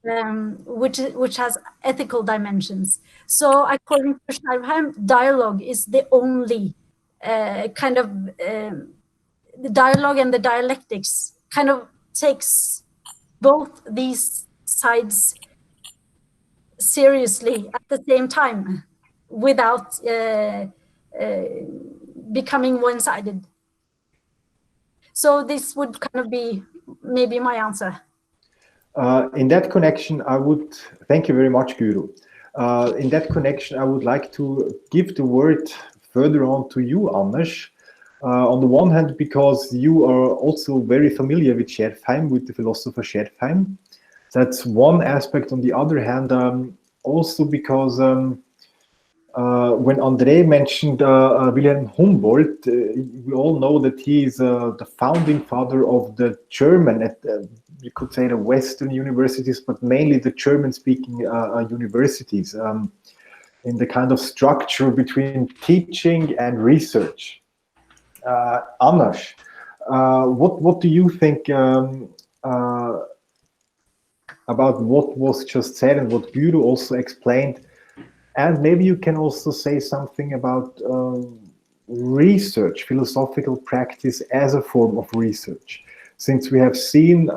which has ethical dimensions. So according to Skjervheim, dialogue is the only kind of the dialogue, and the dialectics kind of takes both these sides seriously at the same time without becoming one-sided. So this would kind of be maybe my answer. In that connection, I would thank you very much, Guru. In that connection, I would like to give the word further on to you, Anders. On the one hand, because you are also very familiar with Skjervheim, with the philosopher Skjervheim. That's one aspect. On the other hand, also because when André mentioned Wilhelm Humboldt, we all know that he is the founding father of the German, you could say the Western universities, but mainly the German-speaking universities, in the kind of structure between teaching and research. Anders, what do you think about what was just said and what Guru also explained? And maybe you can also say something about research, philosophical practice as a form of research. since we have seen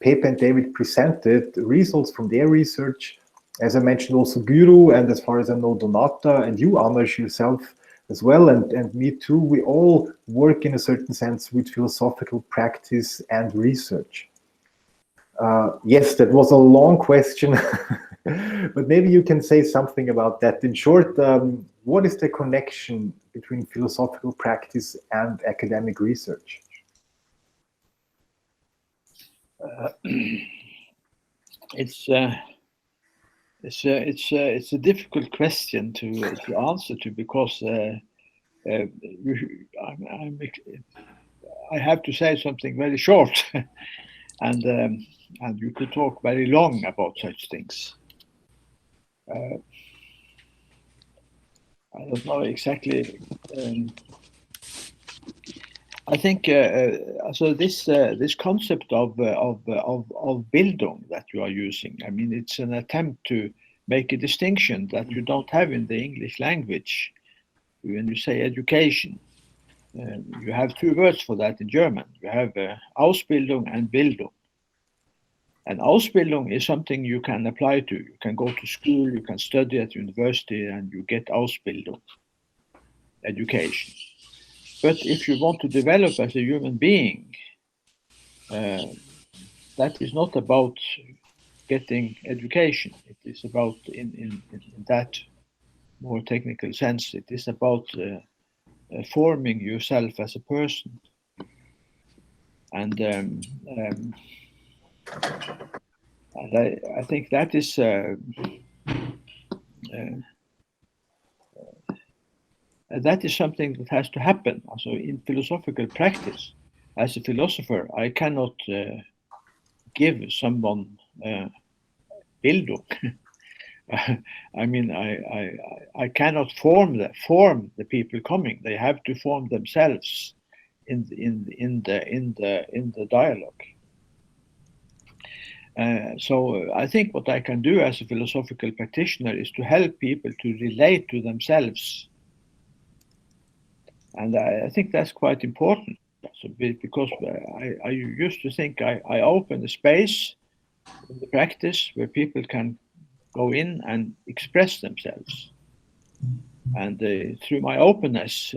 Pepe and David presented results from their research, as I mentioned also Guru, and as far as I know Donata, and you Anders yourself as well, and me too, we all work in a certain sense with philosophical practice and research. Yes, that was a long question, but maybe you can say something about that. In short, what is the connection between philosophical practice and academic research? It's a difficult question to answer to, because I have to say something very short, and you could talk very long about such things. I don't know exactly. I think so. This concept of Bildung that you are using, I mean, it's an attempt to make a distinction that you don't have in the English language. When you say education, you have two words for that in German. You have Ausbildung and Bildung. And Ausbildung is something you can apply to. You can go to school, you can study at university, and you get Ausbildung, education. But if you want to develop as a human being, that is not about getting education. It is about, in that more technical sense, it is about forming yourself as a person. And I think that is something that has to happen. Also, in philosophical practice, as a philosopher, I cannot give someone Bildung. I mean, I cannot form the people coming. They have to form themselves in the dialogue. So I think what I can do as a philosophical practitioner is to help people to relate to themselves, and I think that's quite important. So because I used to think I open a space in the practice where people can go in and express themselves, and through my openness,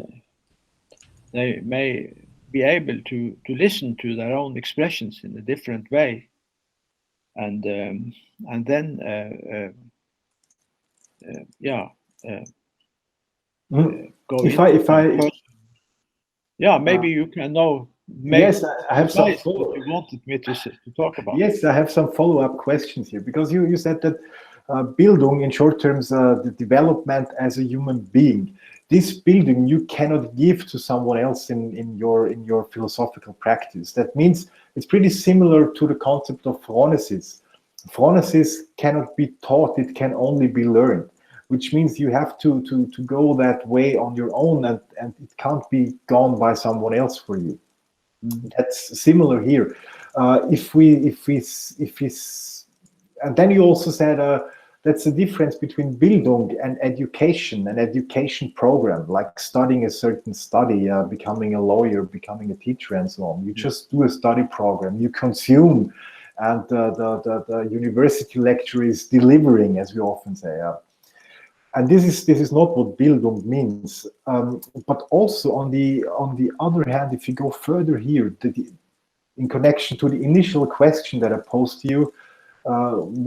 they may be able to listen to their own expressions in a different way, and then go maybe you can know. Yes, I have some what you wanted me to talk about. Yes, I have some follow-up questions here, because you said that Bildung, in short terms, the development as a human being. This Bildung you cannot give to someone else in your philosophical practice. That means it's pretty similar to the concept of phronesis. Phronesis cannot be taught; it can only be learned, which means you have to go that way on your own, and it can't be gone by someone else for you. That's similar here. And then you also said that's the difference between Bildung and education, an education program, like studying a certain study, becoming a lawyer, becoming a teacher, and so on. You just do a study program, you consume, and the university lecturer is delivering, as we often say. And this is not what Bildung means. But also on the other hand, if you go further here, in connection to the initial question that I posed to you,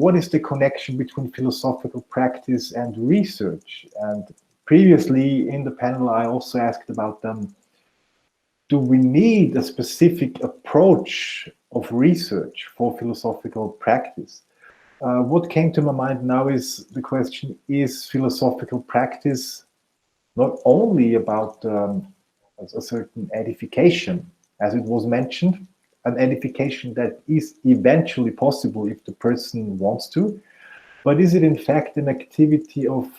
what is the connection between philosophical practice and research? And previously in the panel, I also asked about do we need a specific approach of research for philosophical practice? What came to my mind now is the question, is philosophical practice not only about a certain edification, as it was mentioned, an edification that is eventually possible if the person wants to, but is it in fact an activity of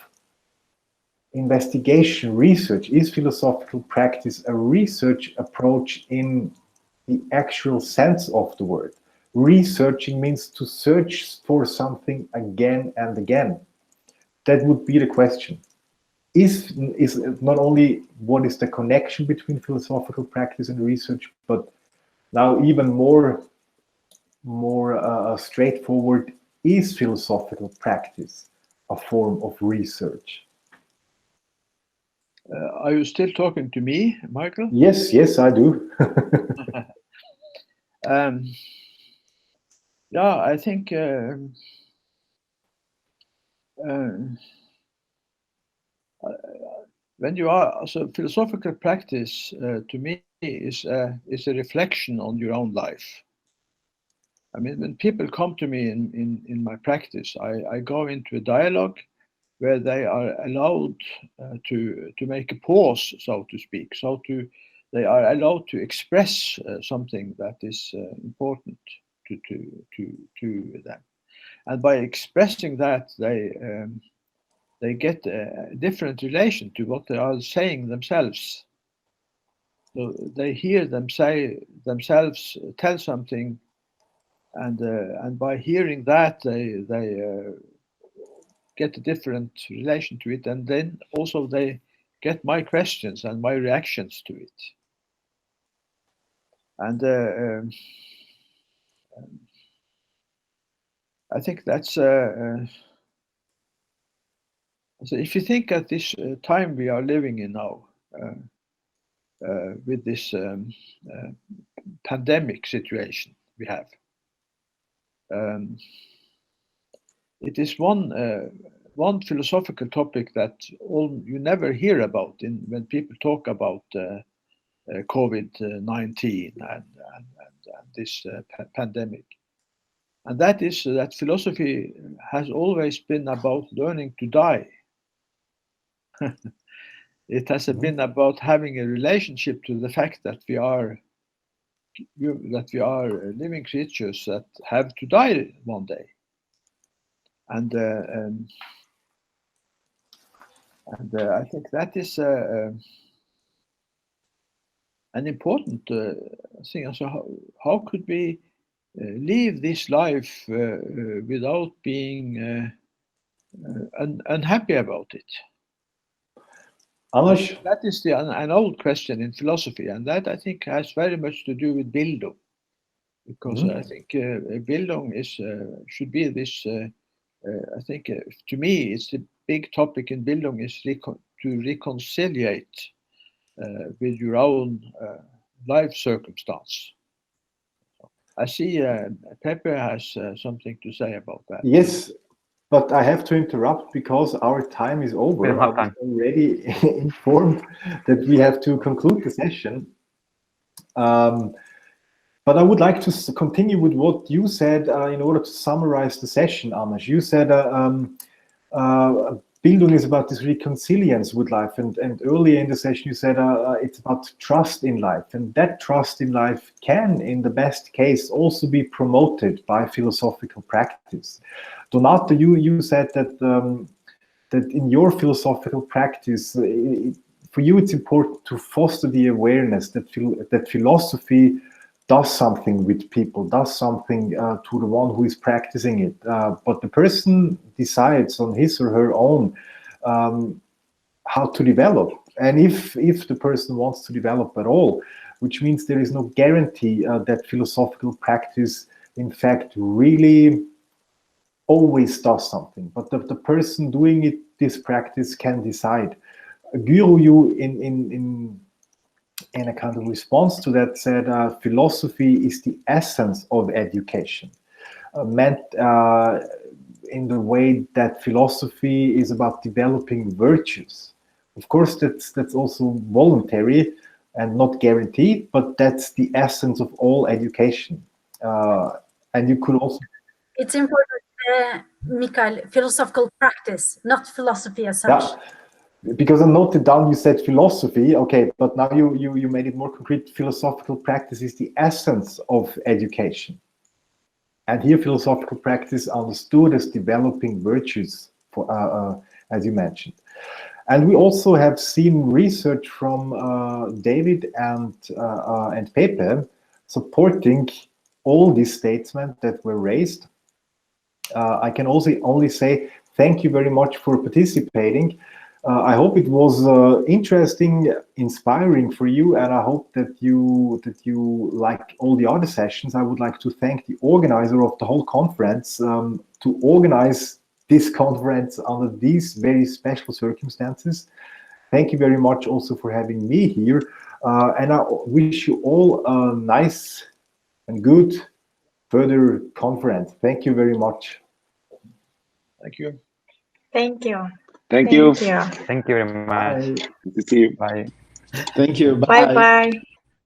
investigation, research? Is philosophical practice a research approach in the actual sense of the word? Researching means to search for something again and again. That would be the question. Is not only what is the connection between philosophical practice and research, but Now, even more straightforward, is philosophical practice a form of research? Are you still talking to me, Michael? Yes, yes, I do. Yeah, I think when you are, so philosophical practice to me is a reflection on your own life. I mean, when people come to me in my practice, I go into a dialogue where they are allowed to make a pause, so to speak. They are allowed to express something that is important to them, and by expressing that, they get a different relation to what they are saying themselves. So they hear themselves tell something, and by hearing that, they get a different relation to it, and then also they get my questions and my reactions to it. And I think that's so if you think at this time we are living in now, with this pandemic situation we have, it is one philosophical topic that you never hear about when people talk about COVID-19 and this pandemic. And that is that philosophy has always been about learning to die. It has been about having a relationship to the fact that we are living creatures that have to die one day. And I think that is an important thing. So how could we live this life without being unhappy about it? Anders? That is an old question in philosophy, and that I think has very much to do with Bildung, because I think Bildung should be this. I think to me, it's the big topic in Bildung is to reconciliate with your own life circumstance. I see Pepe has something to say about that. Yes, but I have to interrupt because our time is over. We don't have I was time. already informed that we have to conclude the session. But I would like to continue with what you said in order to summarize the session, Anders. You said Bildung is about this reconciliance with life, and earlier in the session you said it's about trust in life, and that trust in life can, in the best case, also be promoted by philosophical practice. Donato, you said that that in your philosophical practice, for you it's important to foster the awareness that philosophy does something with people, does something to the one who is practicing it. But the person decides on his or her own how to develop. And if the person wants to develop at all, which means there is no guarantee that philosophical practice, in fact, really always does something. But the person doing this practice can decide. Guru, you in a kind of response to that said philosophy is the essence of education, meant in the way that philosophy is about developing virtues. Of course, that's also voluntary and not guaranteed, but that's the essence of all education. And you could also... It's important, Mikael, philosophical practice, not philosophy as such. Yeah. Because I noted down you said philosophy, okay, but now you made it more concrete. Philosophical practice is the essence of education. And here philosophical practice understood as developing virtues, for, as you mentioned. And we also have seen research from David and Pepe supporting all these statements that were raised. I can also only say thank you very much for participating. I hope it was interesting, inspiring for you, and I hope that you like all the other sessions. I would like to thank the organizer of the whole conference to organize this conference under these very special circumstances. Thank you very much also for having me here, and I wish you all a nice and good further conference. Thank you very much. Thank you. Thank you. Thank you. Thank you very much. Bye. Good to see you. Bye. Thank you. Bye bye.